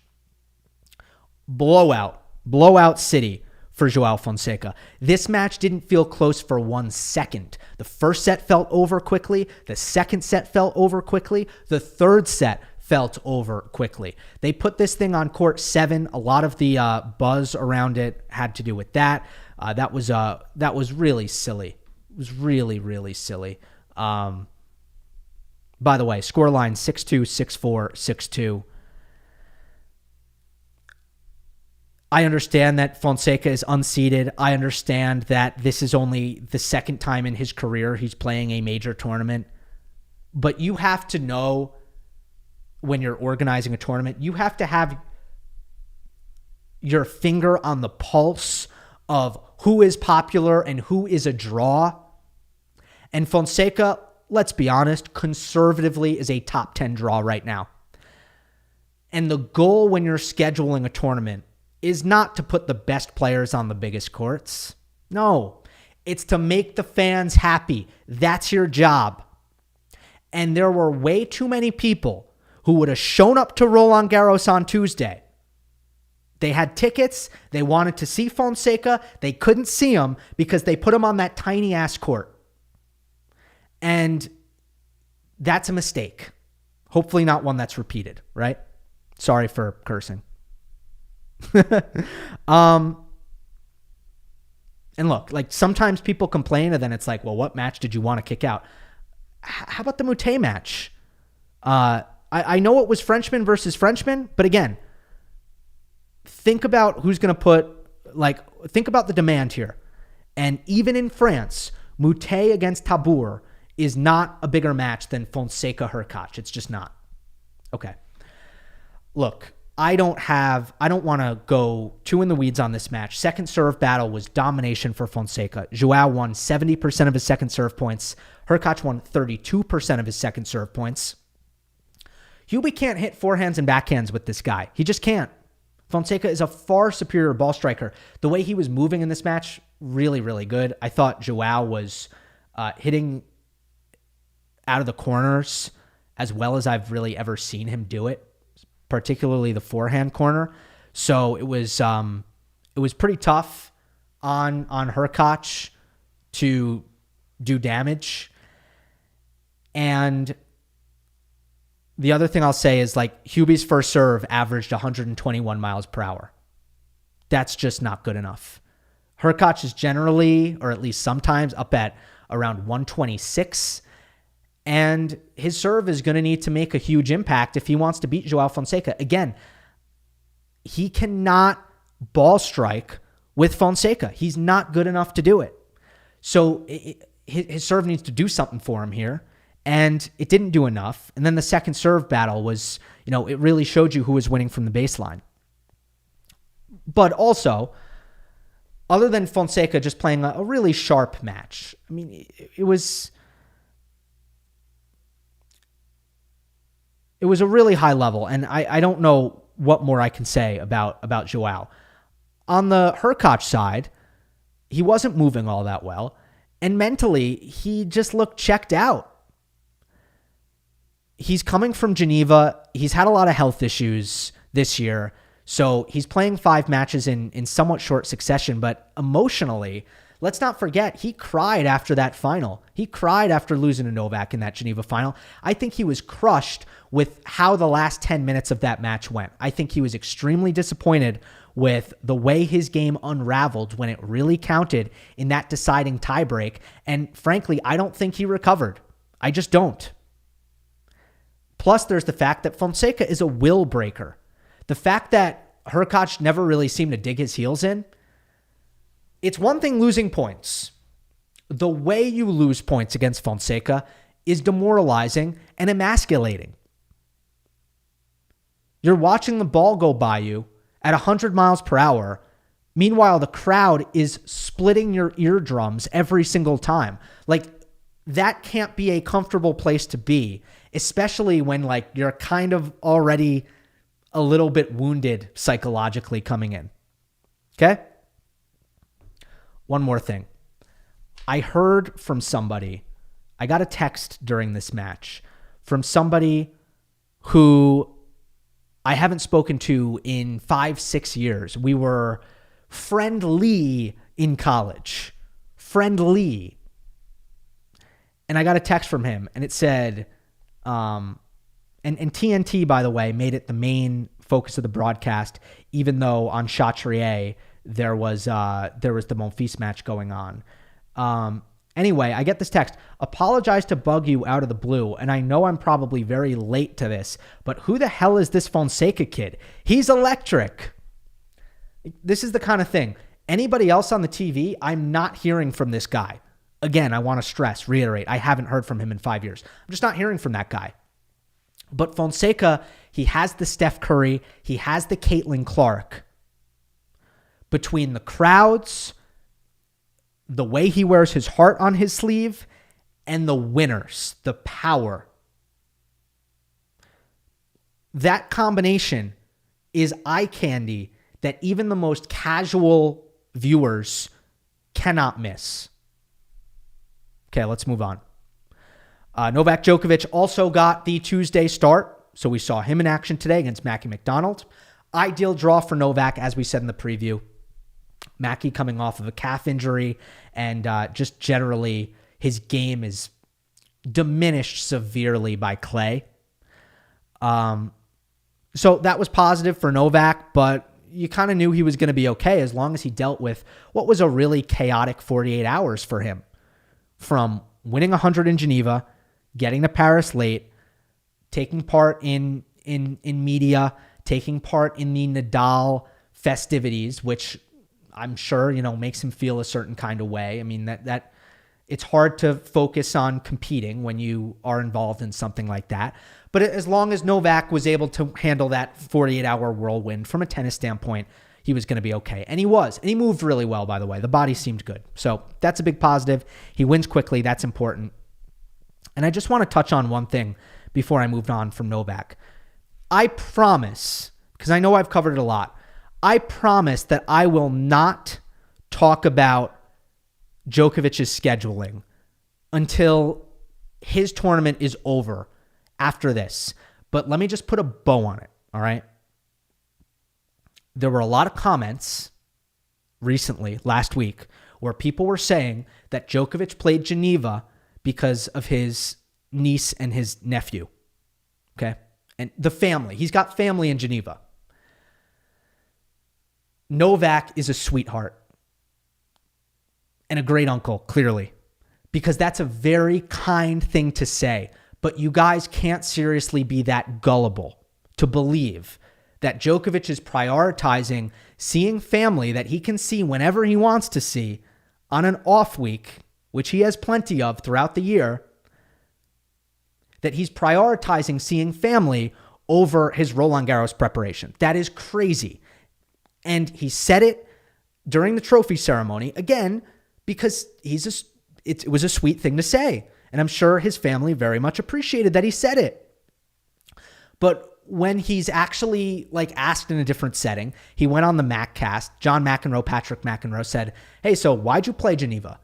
Blowout city for Joao Fonseca. This match didn't feel close for 1 second. The first set felt over quickly. The second set felt over quickly. The third set felt over quickly. They put this thing on court 7. A lot of the buzz around it had to do with that. That was really silly. It was really, really silly. By the way, scoreline 6-2, 6-4, 6-2. I understand that Fonseca is unseeded. I understand that this is only the second time in his career he's playing a major tournament. But you have to know when you're organizing a tournament, you have to have your finger on the pulse of who is popular and who is a draw. And Fonseca, let's be honest, conservatively is a top 10 draw right now. And the goal when you're scheduling a tournament is not to put the best players on the biggest courts. No, it's to make the fans happy. That's your job. And there were way too many people who would have shown up to Roland Garros on Tuesday. They had tickets. They wanted to see Fonseca. They couldn't see him because they put him on that tiny-ass court. And that's a mistake. Hopefully not one that's repeated, right? Sorry for cursing. And look, like sometimes people complain and then it's like, well, what match did you want to kick out? How about the Moutet match? I know it was Frenchman versus Frenchman, but again, think about who's going to think about the demand here. And even in France, Moutet against Tabur is not a bigger match than Fonseca Hurkacz. It's just not. Okay. Look, I don't want to go too in the weeds on this match. Second serve battle was domination for Fonseca. Joao won 70% of his second serve points. Hurkacz won 32% of his second serve points. Hubi can't hit forehands and backhands with this guy. He just can't. Fonseca is a far superior ball striker. The way he was moving in this match, really, really good. I thought Joao was hitting out of the corners as well as I've really ever seen him do it, particularly the forehand corner. So it was pretty tough on Hurkacz to do damage. And the other thing I'll say is like Hubi's first serve averaged 121 miles per hour. That's just not good enough. Hurkacz is generally, or at least sometimes, up at around 126. And his serve is going to need to make a huge impact if he wants to beat Joao Fonseca. Again, he cannot ball strike with Fonseca. He's not good enough to do it. So his serve needs to do something for him here. And it didn't do enough. And then the second serve battle was, it really showed you who was winning from the baseline. But also, other than Fonseca just playing a really sharp match, I mean, it was a really high level. And I don't know what more I can say about Joao. On the Hurkacz side, he wasn't moving all that well. And mentally, he just looked checked out. He's coming from Geneva. He's had a lot of health issues this year. So he's playing 5 matches in somewhat short succession. But emotionally, let's not forget, he cried after that final. He cried after losing to Novak in that Geneva final. I think he was crushed with how the last 10 minutes of that match went. I think he was extremely disappointed with the way his game unraveled when it really counted in that deciding tiebreak. And frankly, I don't think he recovered. I just don't. Plus, there's the fact that Fonseca is a will breaker. The fact that Hurkacz never really seemed to dig his heels in, it's one thing losing points. The way you lose points against Fonseca is demoralizing and emasculating. You're watching the ball go by you at 100 miles per hour. Meanwhile, the crowd is splitting your eardrums every single time. Like, that can't be a comfortable place to be, especially when you're kind of already a little bit wounded psychologically coming in. Okay? One more thing. I heard from somebody, I got a text during this match from somebody who I haven't spoken to in 5-6 years. We were friendly in college. Friendly. And I got a text from him, and it said, and TNT, by the way, made it the main focus of the broadcast, even though on Chatrier there was the Monfils match going on. Anyway, I get this text. Apologize to bug you out of the blue, and I know I'm probably very late to this, but who the hell is this Fonseca kid? He's electric. This is the kind of thing. Anybody else on the TV, I'm not hearing from this guy. Again, I want to stress, reiterate, I haven't heard from him in 5 years. I'm just not hearing from that guy. But Fonseca, he has the Steph Curry, he has the Caitlin Clark. Between the crowds, the way he wears his heart on his sleeve, and the winners, the power. That combination is eye candy that even the most casual viewers cannot miss. Okay, let's move on. Novak Djokovic also got the Tuesday start, so we saw him in action today against Mackie McDonald. Ideal draw for Novak, as we said in the preview. Mackie coming off of a calf injury, and just generally his game is diminished severely by clay. So that was positive for Novak, but you kind of knew he was going to be okay as long as he dealt with what was a really chaotic 48 hours for him. From winning 100 in Geneva, getting to Paris late, taking part in media, taking part in the Nadal festivities, which I'm sure, makes him feel a certain kind of way. I mean, that it's hard to focus on competing when you are involved in something like that. But as long as Novak was able to handle that 48-hour whirlwind from a tennis standpoint, he was going to be okay. And he was. And he moved really well, by the way. The body seemed good. So that's a big positive. He wins quickly. That's important. And I just want to touch on one thing before I moved on from Novak. I promise, because I know I've covered it a lot, I promise that I will not talk about Djokovic's scheduling until his tournament is over after this. But let me just put a bow on it, all right? There were a lot of comments recently, last week, where people were saying that Djokovic played Geneva because of his niece and his nephew, okay? And the family. He's got family in Geneva. Novak is a sweetheart. and a great uncle, clearly, because that's a very kind thing to say. But you guys can't seriously be that gullible to believe that Djokovic is prioritizing seeing family that he can see whenever he wants to see on an off week, which he has plenty of throughout the year, that he's prioritizing seeing family over his Roland Garros preparation. That is crazy. And he said it during the trophy ceremony, again, because it was a sweet thing to say. And I'm sure his family very much appreciated that he said it. But when he's actually asked in a different setting, he went on the MacCast. John McEnroe, Patrick McEnroe said, hey, so why'd you play Geneva?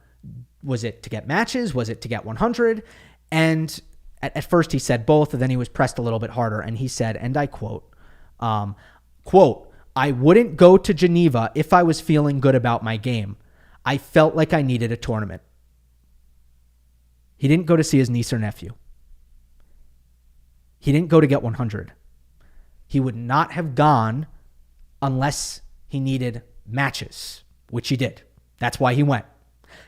Was it to get matches? Was it to get 100? And at first he said both, and then he was pressed a little bit harder. And he said, and I quote, I wouldn't go to Geneva if I was feeling good about my game. I felt like I needed a tournament. He didn't go to see his niece or nephew. He didn't go to get 100. He would not have gone unless he needed matches, which he did. That's why he went.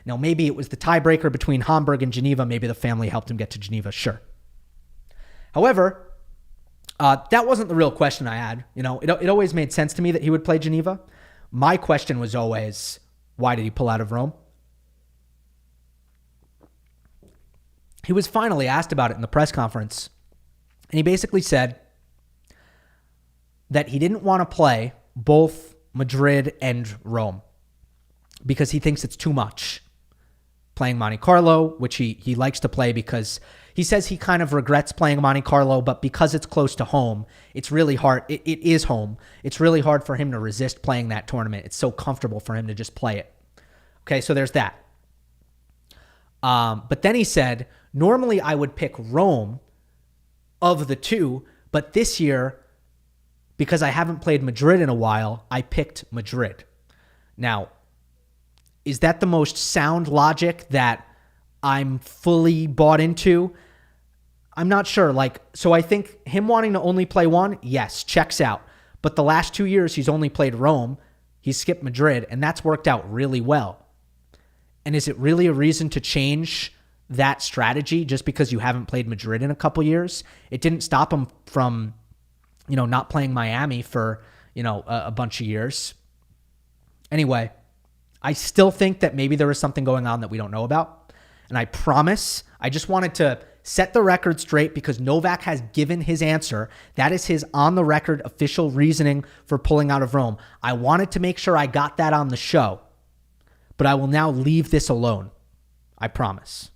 Now, maybe it was the tiebreaker between Hamburg and Geneva. Maybe the family helped him get to Geneva. Sure. However, that wasn't the real question I had. It always made sense to me that he would play Geneva. My question was always, why did he pull out of Rome? He was finally asked about it in the press conference, and he basically said that he didn't want to play both Madrid and Rome because he thinks it's too much playing Monte Carlo, which he likes to play because he says he kind of regrets playing Monte Carlo, but because it's close to home, it's really hard. It is home. It's really hard for him to resist playing that tournament. It's so comfortable for him to just play it. Okay, so there's that. But then he said, normally I would pick Rome of the two, but this year, because I haven't played Madrid in a while, I picked Madrid. Now, is that the most sound logic that I'm fully bought into? I'm not sure. So I think him wanting to only play one, yes, checks out. But the last 2 years, he's only played Rome. He skipped Madrid, and that's worked out really well. And is it really a reason to change that strategy just because you haven't played Madrid in a couple years? It didn't stop him from, not playing Miami for, a bunch of years. Anyway, I still think that maybe there is something going on that we don't know about. And I promise, I just wanted to set the record straight because Novak has given his answer. That is his on-the-record official reasoning for pulling out of Rome. I wanted to make sure I got that on the show, but I will now leave this alone. I promise.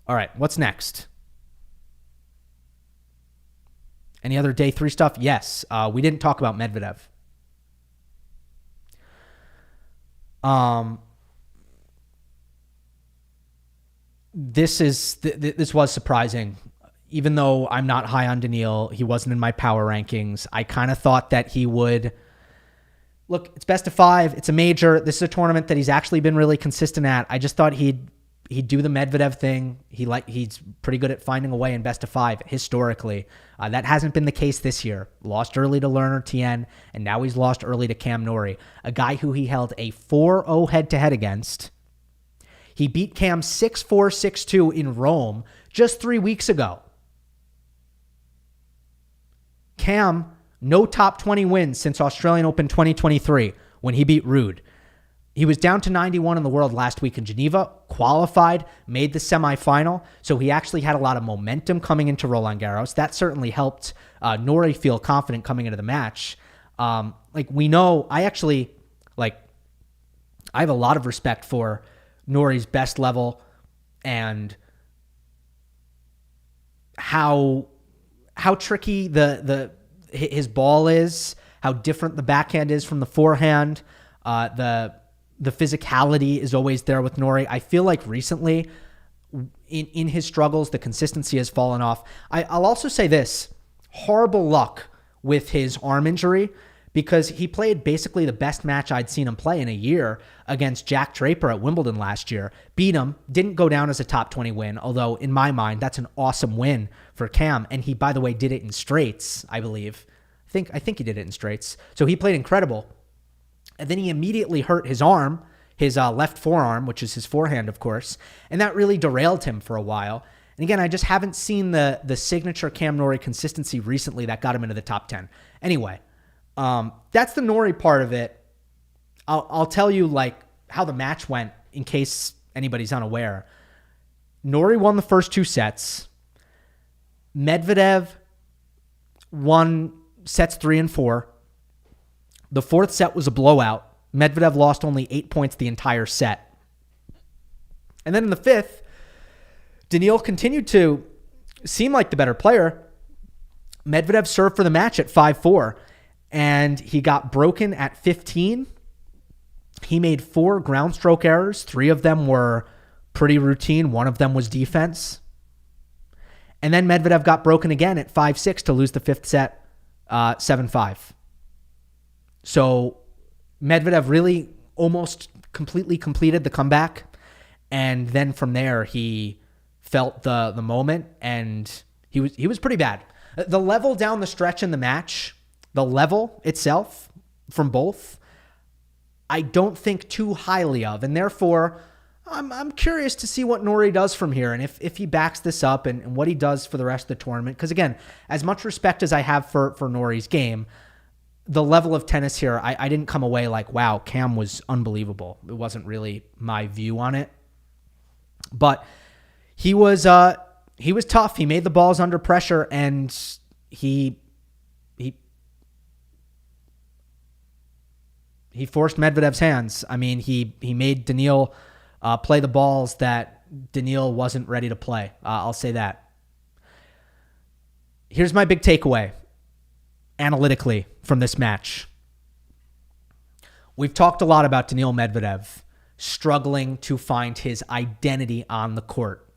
All right, what's next? Any other day 3 stuff? Yes. We didn't talk about Medvedev. This was surprising. Even though I'm not high on Daniil, he wasn't in my power rankings. I kind of thought that he would. Look, it's best of 5. It's a major. This is a tournament that he's actually been really consistent at. I just thought he'd do the Medvedev thing. He's pretty good at finding a way in best of 5 historically. That hasn't been the case this year. Lost early to Lerner Tien, and now he's lost early to Cam Norrie, a guy who he held a 4-0 head-to-head against. He beat Cam 6-4, 6-2 in Rome just 3 weeks ago. Cam, no top 20 wins since Australian Open 2023 when he beat Ruud. He was down to 91 in the world last week in Geneva, qualified, made the semifinal, so he actually had a lot of momentum coming into Roland Garros. That certainly helped Norrie feel confident coming into the match. We know, I have a lot of respect for Norrie's best level and how tricky his ball is, how different the backhand is from the forehand. The physicality is always there with Norrie. I feel like recently, in his struggles, the consistency has fallen off. I'll also say this, horrible luck with his arm injury because he played basically the best match I'd seen him play in a year against Jack Draper at Wimbledon last year. Beat him, didn't go down as a top 20 win, although in my mind, that's an awesome win for Cam. And he, by the way, did it in straights, I believe. I think he did it in straights. So he played incredible. And then he immediately hurt his arm his left forearm, which is his forehand, of course, and that really derailed him for a while. And again, I just haven't seen the signature Cam Norrie consistency recently that got him into the top 10. Anyway, that's the Norrie part of it. I'll tell you like how the match went in case anybody's unaware. Norrie won the first 2 sets. Medvedev won sets 3 and 4. The 4th set was a blowout. Medvedev lost only 8 points the entire set. And then in the 5th, Daniil continued to seem like the better player. Medvedev served for the match at 5-4, and he got broken at 15. He made 4 ground stroke errors. 3 of them were pretty routine. 1 of them was defense. And then Medvedev got broken again at 5-6 to lose the 5th set 7-5. So Medvedev really almost completely completed the comeback. And then from there, he felt the moment, and he was pretty bad. The level down the stretch in the match, the level itself from both, I don't think too highly of. And therefore, I'm curious to see what Norrie does from here, and if he backs this up and what he does for the rest of the tournament. Because again, as much respect as I have for Norrie's game, the level of tennis here, I didn't come away like, wow, Cam was unbelievable. It wasn't really my view on it. But he was tough. He made the balls under pressure, and he forced Medvedev's hands. I mean, he made Daniil play the balls that Daniil wasn't ready to play. I'll say that. Here's my big takeaway analytically from this match. We've talked a lot about Daniil Medvedev struggling to find his identity on the court,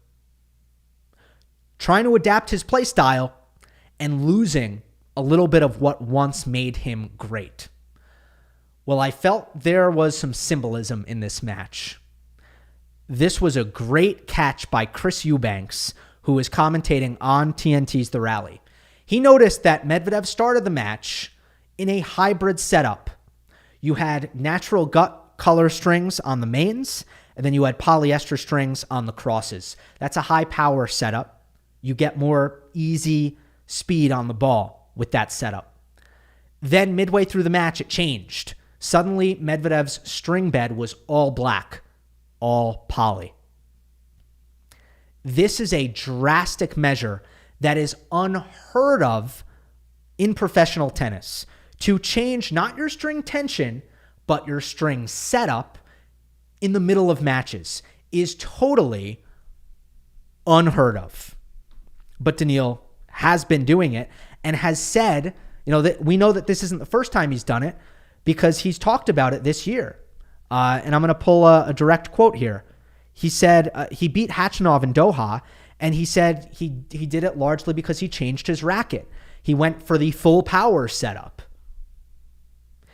trying to adapt his play style and losing a little bit of what once made him great. Well, I felt there was some symbolism in this match. This was a great catch by Chris Eubanks, who is commentating on TNT's The Rally. He noticed that Medvedev started the match in a hybrid setup. You had natural gut color strings on the mains, and then you had polyester strings on the crosses. That's a high power setup. You get more easy speed on the ball with that setup. Then midway through the match, it changed. Suddenly, Medvedev's string bed was all black, all poly. This is a drastic measure that is unheard of in professional tennis. To change not your string tension, but your string setup in the middle of matches is totally unheard of. But Daniil has been doing it and has said, that we know that this isn't the first time he's done it because he's talked about it this year. And I'm going to pull a direct quote here. He said he beat Khachanov in Doha, and he said he did it largely because he changed his racket. He went for the full power setup.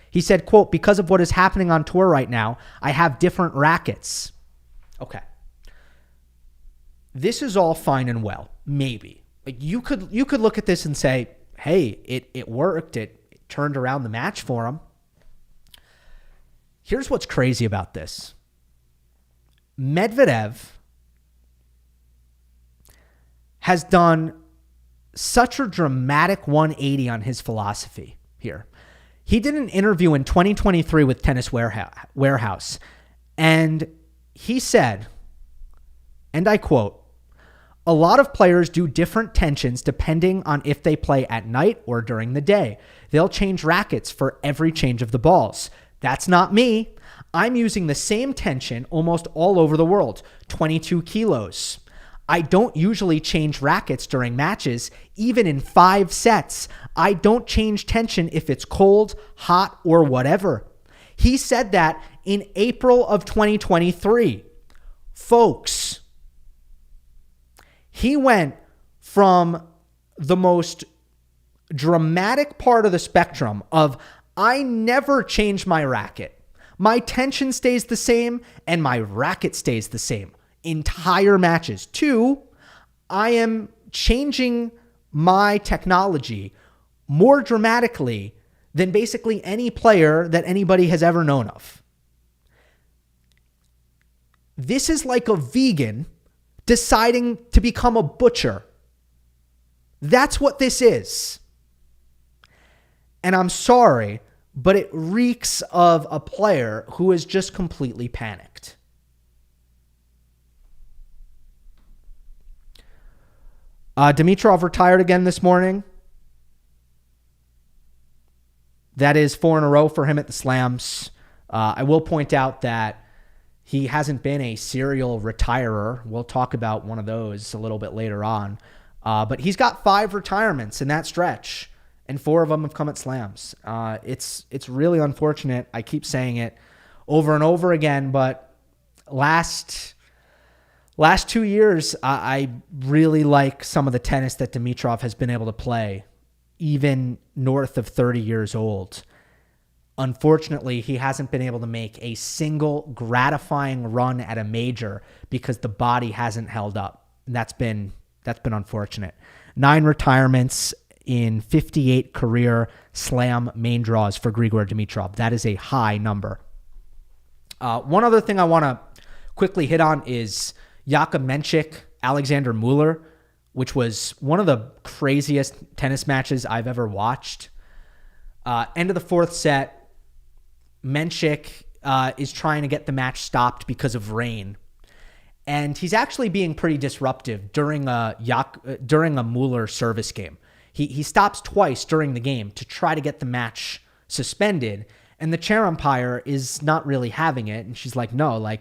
He said, quote, because of what is happening on tour right now, I have different rackets. Okay. This is all fine and well, maybe. Like you could look at this and say, hey, it worked. It turned around the match for him. Here's what's crazy about this. Medvedev has done such a dramatic 180 on his philosophy here. He did an interview in 2023 with Tennis Warehouse, and he said, and I quote, a lot of players do different tensions depending on if they play at night or during the day. They'll change rackets for every change of the balls. That's not me. I'm using the same tension almost all over the world, 22 kilos. I don't usually change rackets during matches, even in 5 sets. I don't change tension if it's cold, hot, or whatever. He said that in April of 2023. Folks, he went from the most dramatic part of the spectrum of I never change my racket. My tension stays the same and my racket stays the same. Entire matches. 2, I am changing my technology more dramatically than basically any player that anybody has ever known of. This is like a vegan deciding to become a butcher. That's what this is. And I'm sorry, but it reeks of a player who is just completely panicked. Dimitrov retired again this morning. That is 4 in a row for him at the slams. I will point out that he hasn't been a serial retirer. We'll talk about one of those a little bit later on. But he's got 5 retirements in that stretch, and 4 of them have come at slams. It's really unfortunate. I keep saying it over and over again, but last 2 years, I really like some of the tennis that Dimitrov has been able to play, even north of 30 years old. Unfortunately, he hasn't been able to make a single gratifying run at a major because the body hasn't held up. And that's been unfortunate. 9 retirements in 58 career slam main draws for Grigor Dimitrov. That is a high number. One other thing I want to quickly hit on is Jakub Mensik, Alexander Muller, which was one of the craziest tennis matches I've ever watched. End of the 4th set, Mensik is trying to get the match stopped because of rain. And he's actually being pretty disruptive during a Muller service game. He stops twice during the game to try to get the match suspended, and the chair umpire is not really having it. And she's like, no,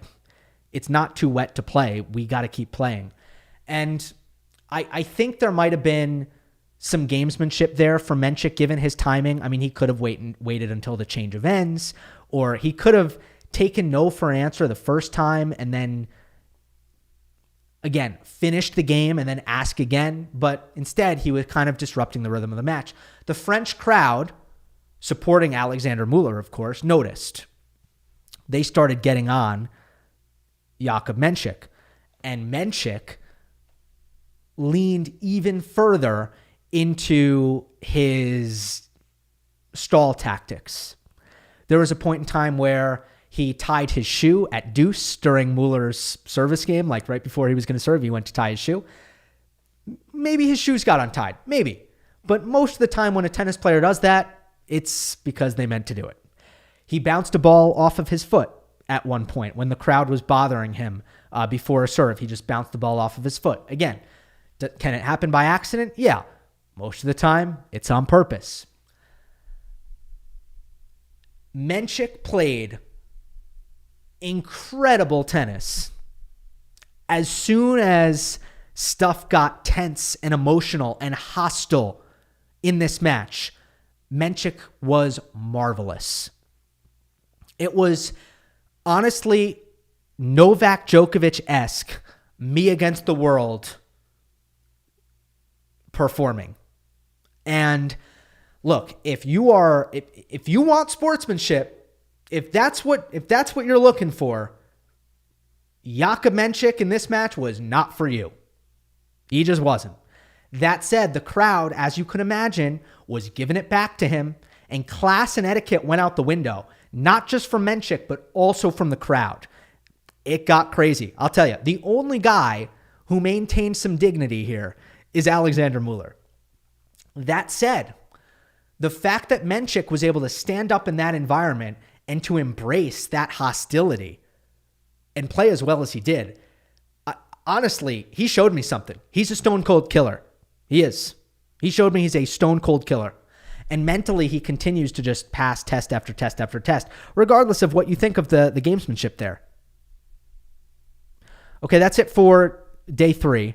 it's not too wet to play. We got to keep playing. And I think there might have been some gamesmanship there for Mensik given his timing. I mean, he could have waited until the change of ends, or he could have taken no for an answer the first time and then, again, finished the game and then ask again. But instead, he was kind of disrupting the rhythm of the match. The French crowd, supporting Alexander Muller, of course, noticed. They started getting on Jakub Mensik. And Mensik leaned even further into his stall tactics. There was a point in time where he tied his shoe at deuce during Muller's service game, like right before he was going to serve, he went to tie his shoe. Maybe his shoes got untied, maybe. But most of the time when a tennis player does that, it's because they meant to do it. He bounced a ball off of his foot at one point when the crowd was bothering him before a serve. He just bounced the ball off of his foot. Again, can it happen by accident? Yeah. Most of the time, it's on purpose. Mensik played incredible tennis. As soon as stuff got tense and emotional and hostile in this match, Mensik was marvelous. It was honestly Novak Djokovic-esque, me against the world performing. And look, if you want sportsmanship, if that's what you're looking for, Jakub Mensik in this match was not for you. He just wasn't. That said, the crowd, as you can imagine, was giving it back to him, and class and etiquette went out the window, not just from Mensik, but also from the crowd. It got crazy. I'll tell you, the only guy who maintained some dignity here is Alexander Muller. That said, the fact that Mensik was able to stand up in that environment and to embrace that hostility and play as well as he did, honestly, he showed me something. He's a stone cold killer. He is. He showed me he's a stone cold killer. And mentally, he continues to just pass test after test after test, regardless of what you think of the gamesmanship there. Okay, that's it for day 3.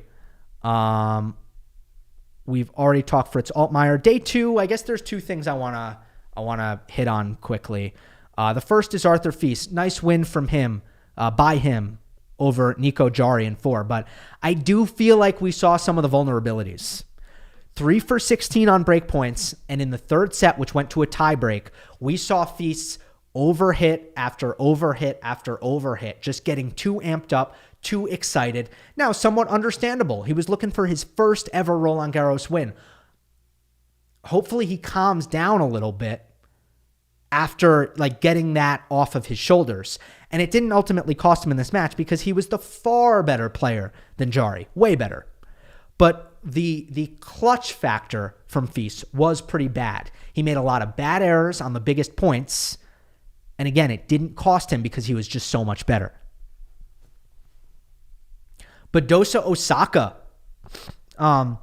We've already talked Fritz Altmaier. Day 2, I guess there's 2 things I wanna hit on quickly. The first is Arthur Fils. Nice win from him, by him, over Nico Jarry in 4. But I do feel like we saw some of the vulnerabilities. 3 for 16 on break points, and in the 3rd set, which went to a tie break, we saw Fils overhit after overhit after overhit, just getting too amped up, too excited. Now, somewhat understandable. He was looking for his first ever Roland Garros win. Hopefully he calms down a little bit after like getting that off of his shoulders. And it didn't ultimately cost him in this match because he was the far better player than Jarry, way better. But the clutch factor from Fils was pretty bad. He made a lot of bad errors on the biggest points. And again, it didn't cost him because he was just so much better. Badosa Osaka. That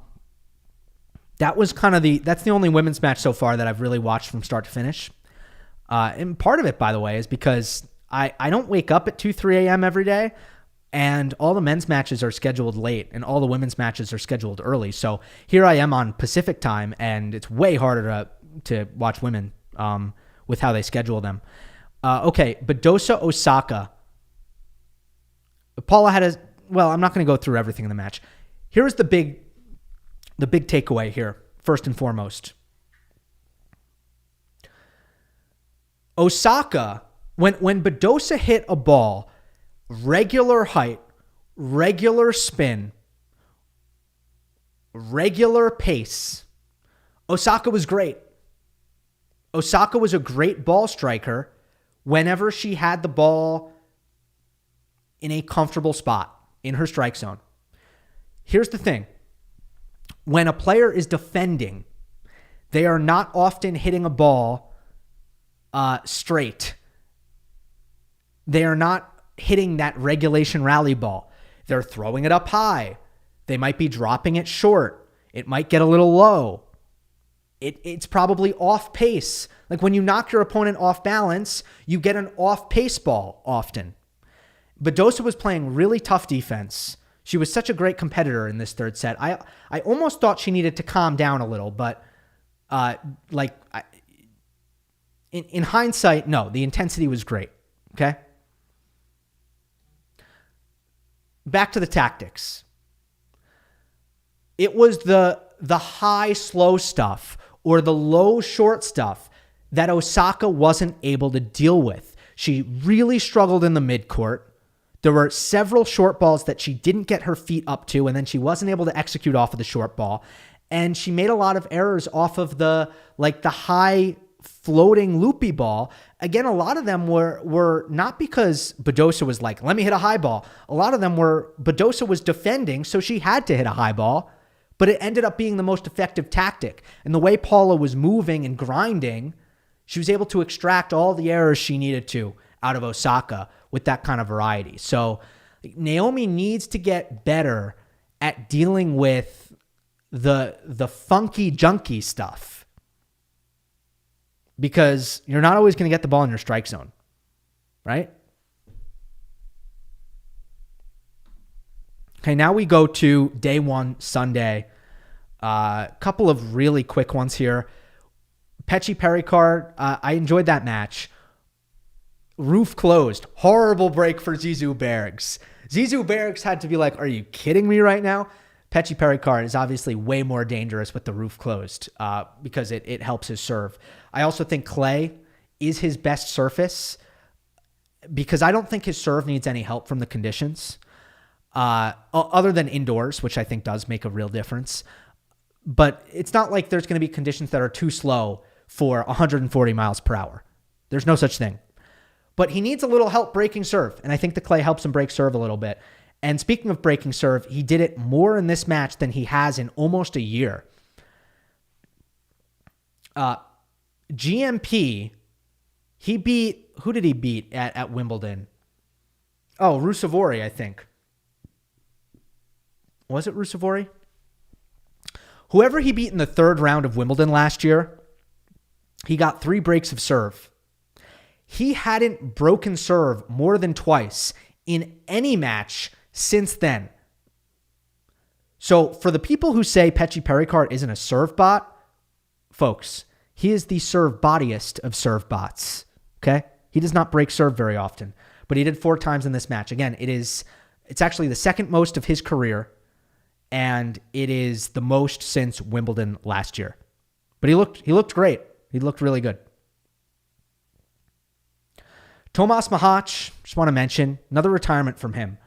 was kind of that's the only women's match so far that I've really watched from start to finish. And part of it, by the way, is because I don't wake up at 2, 3 a.m. every day, and all the men's matches are scheduled late, and all the women's matches are scheduled early. So here I am on Pacific time, and it's way harder to watch women with how they schedule them. Okay, Badosa Osaka. Paula had I'm not going to go through everything in the match. Here's the big takeaway here, first and foremost. Osaka, when Badosa hit a ball, regular height, regular spin, regular pace, Osaka was great. Osaka was a great ball striker whenever she had the ball in a comfortable spot in her strike zone. Here's the thing. When a player is defending, they are not often hitting a ball straight. They are not hitting that regulation rally ball. They're throwing it up high. They might be dropping it short. It might get a little low. It's probably off pace. Like when you knock your opponent off balance, you get an off pace ball often. Badosa was playing really tough defense. She was such a great competitor in this third set. I almost thought she needed to calm down a little, but in hindsight, no, the intensity was great. Okay? Back to the tactics. It was the high slow stuff or the low short stuff that Osaka wasn't able to deal with. She really struggled in the midcourt. There were several short balls that she didn't get her feet up to, and then she wasn't able to execute off of the short ball. And she made a lot of errors off of the high floating loopy ball. Again, a lot of them were not because Badosa was like, let me hit a high ball. A lot of them were Badosa was defending, so she had to hit a high ball, but it ended up being the most effective tactic. And the way Paula was moving and grinding, she was able to extract all the errors she needed to out of Osaka with that kind of variety. So Naomi needs to get better at dealing with the funky junky stuff, because you're not always going to get the ball in your strike zone, right? Okay, now we go to day one, Sunday. Couple of really quick ones here. Pecci Pericard, I enjoyed that match. Roof closed. Horrible break for Zizou Bergs. Zizou Bergs had to be like, are you kidding me right now? Pecci Pericard is obviously way more dangerous with the roof closed because it helps his serve. I also think clay is his best surface because I don't think his serve needs any help from the conditions other than indoors, which I think does make a real difference. But it's not like there's going to be conditions that are too slow for 140 miles per hour. There's no such thing. But he needs a little help breaking serve, and I think the clay helps him break serve a little bit. And speaking of breaking serve, he did it more in this match than he has in almost a year. GMP, he beat, who did he beat at Wimbledon? Oh, Rusevori, I think. Was it Rusevori? Whoever he beat in the third round of Wimbledon last year, he got 3 breaks of serve. He hadn't broken serve more than twice in any match since then. So for the people who say Pecci Pericard isn't a serve bot, folks, he is the serve bottiest of serve bots. Okay? He does not break serve very often, but he did 4 times in this match. Again, it's actually the second most of his career, and it is the most since Wimbledon last year. But he looked great. He looked really good. Tomas Mahach, just want to mention, another retirement from him.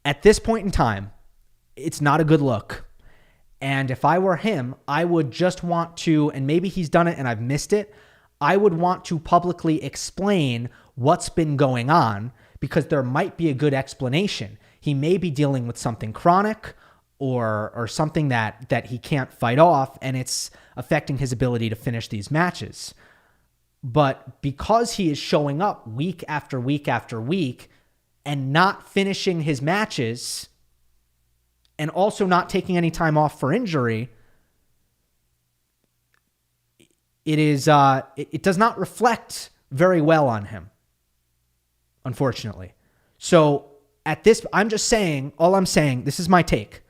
At this point in time, it's not a good look. And if I were him, I would just want to, and maybe he's done it and I've missed it, I would want to publicly explain what's been going on because there might be a good explanation. He may be dealing with something chronic or something that he can't fight off, and it's affecting his ability to finish these matches. But because he is showing up week after week after week and not finishing his matches and also not taking any time off for injury, it does not reflect very well on him, unfortunately. So at this, all I'm saying, this is my take.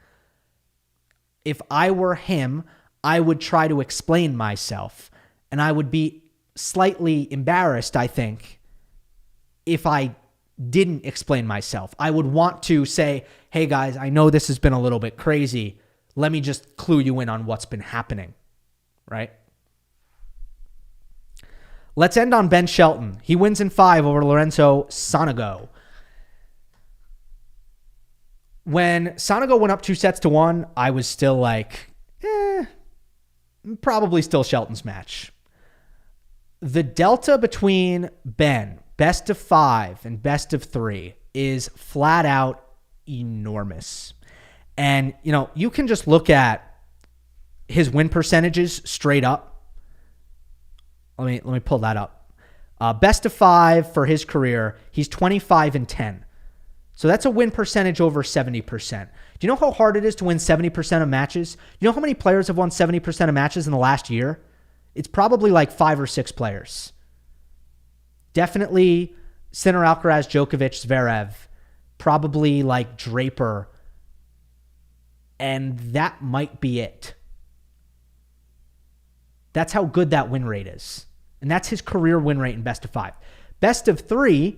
If I were him, I would try to explain myself, and I would be slightly embarrassed, I think, if I didn't explain myself. I would want to say, hey guys, I know this has been a little bit crazy. Let me just clue you in on what's been happening, right? Let's end on Ben Shelton. He wins in 5 over Lorenzo Sonego. When Sonego went up 2-1, I was still like, probably still Shelton's match. The delta between Ben, best of 5 and best of 3, is flat out enormous. And, you can just look at his win percentages straight up. Let me pull that up. Best of 5 for his career, he's 25-10. So that's a win percentage over 70%. Do you know how hard it is to win 70% of matches? You know how many players have won 70% of matches in the last year? It's probably like 5 or 6 players. Definitely Sinner, Alcaraz, Djokovic, Zverev. Probably like Draper. And that might be it. That's how good that win rate is. And that's his career win rate in best of 5. Best of 3,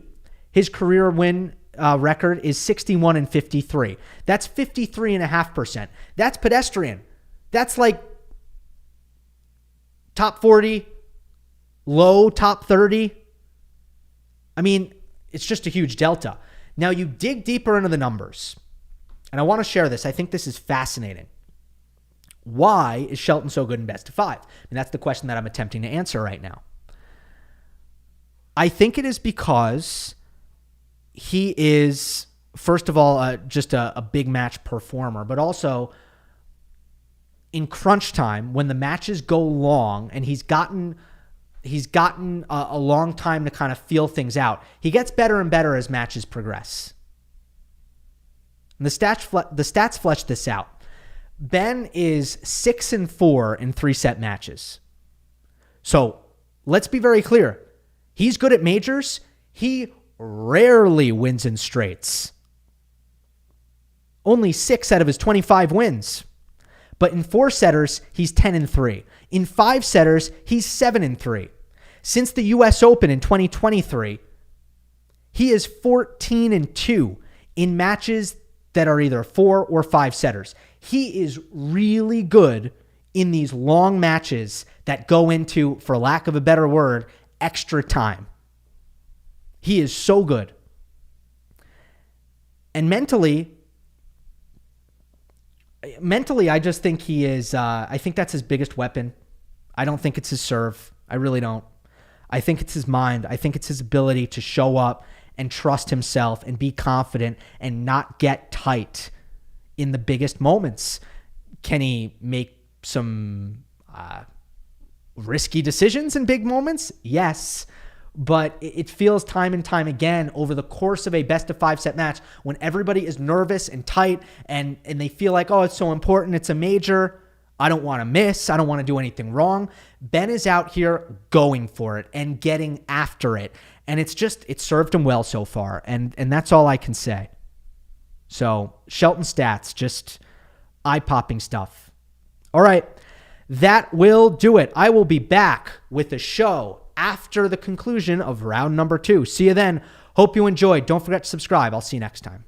his career win record is 61-53. That's 53.5%. That's pedestrian. That's like top 40, low top 30. I mean, it's just a huge delta. Now you dig deeper into the numbers, and I want to share this. I think this is fascinating. Why is Shelton so good in best of 5? And that's the question that I'm attempting to answer right now. I think it is because he is, first of all, just a big match performer, but also in crunch time, when the matches go long and he's gotten a long time to kind of feel things out, he gets better and better as matches progress. And the stats flesh this out. Ben is 6-4 in 3-set matches. So let's be very clear. He's good at majors. He rarely wins in straights. Only 6 out of his 25 wins. But in 4-setters, he's 10-3. In 5-setters, he's 7-3. Since the U.S. Open in 2023, he is 14-2 in matches that are either 4 or 5-setters. He is really good in these long matches that go into, for lack of a better word, extra time. He is so good. And mentally, I just think he is, I think that's his biggest weapon. I don't think it's his serve. I really don't. I think it's his mind. I think it's his ability to show up and trust himself and be confident and not get tight in the biggest moments. Can he make some risky decisions in big moments? Yes. But it feels time and time again over the course of a best of 5-set match when everybody is nervous and tight and they feel like, oh, it's so important. It's a major. I don't want to miss. I don't want to do anything wrong. Ben is out here going for it and getting after it. And it served him well so far. And that's all I can say. So Shelton stats, just eye-popping stuff. All right. That will do it. I will be back with a show after the conclusion of round number 2. See you then. Hope you enjoyed. Don't forget to subscribe. I'll see you next time.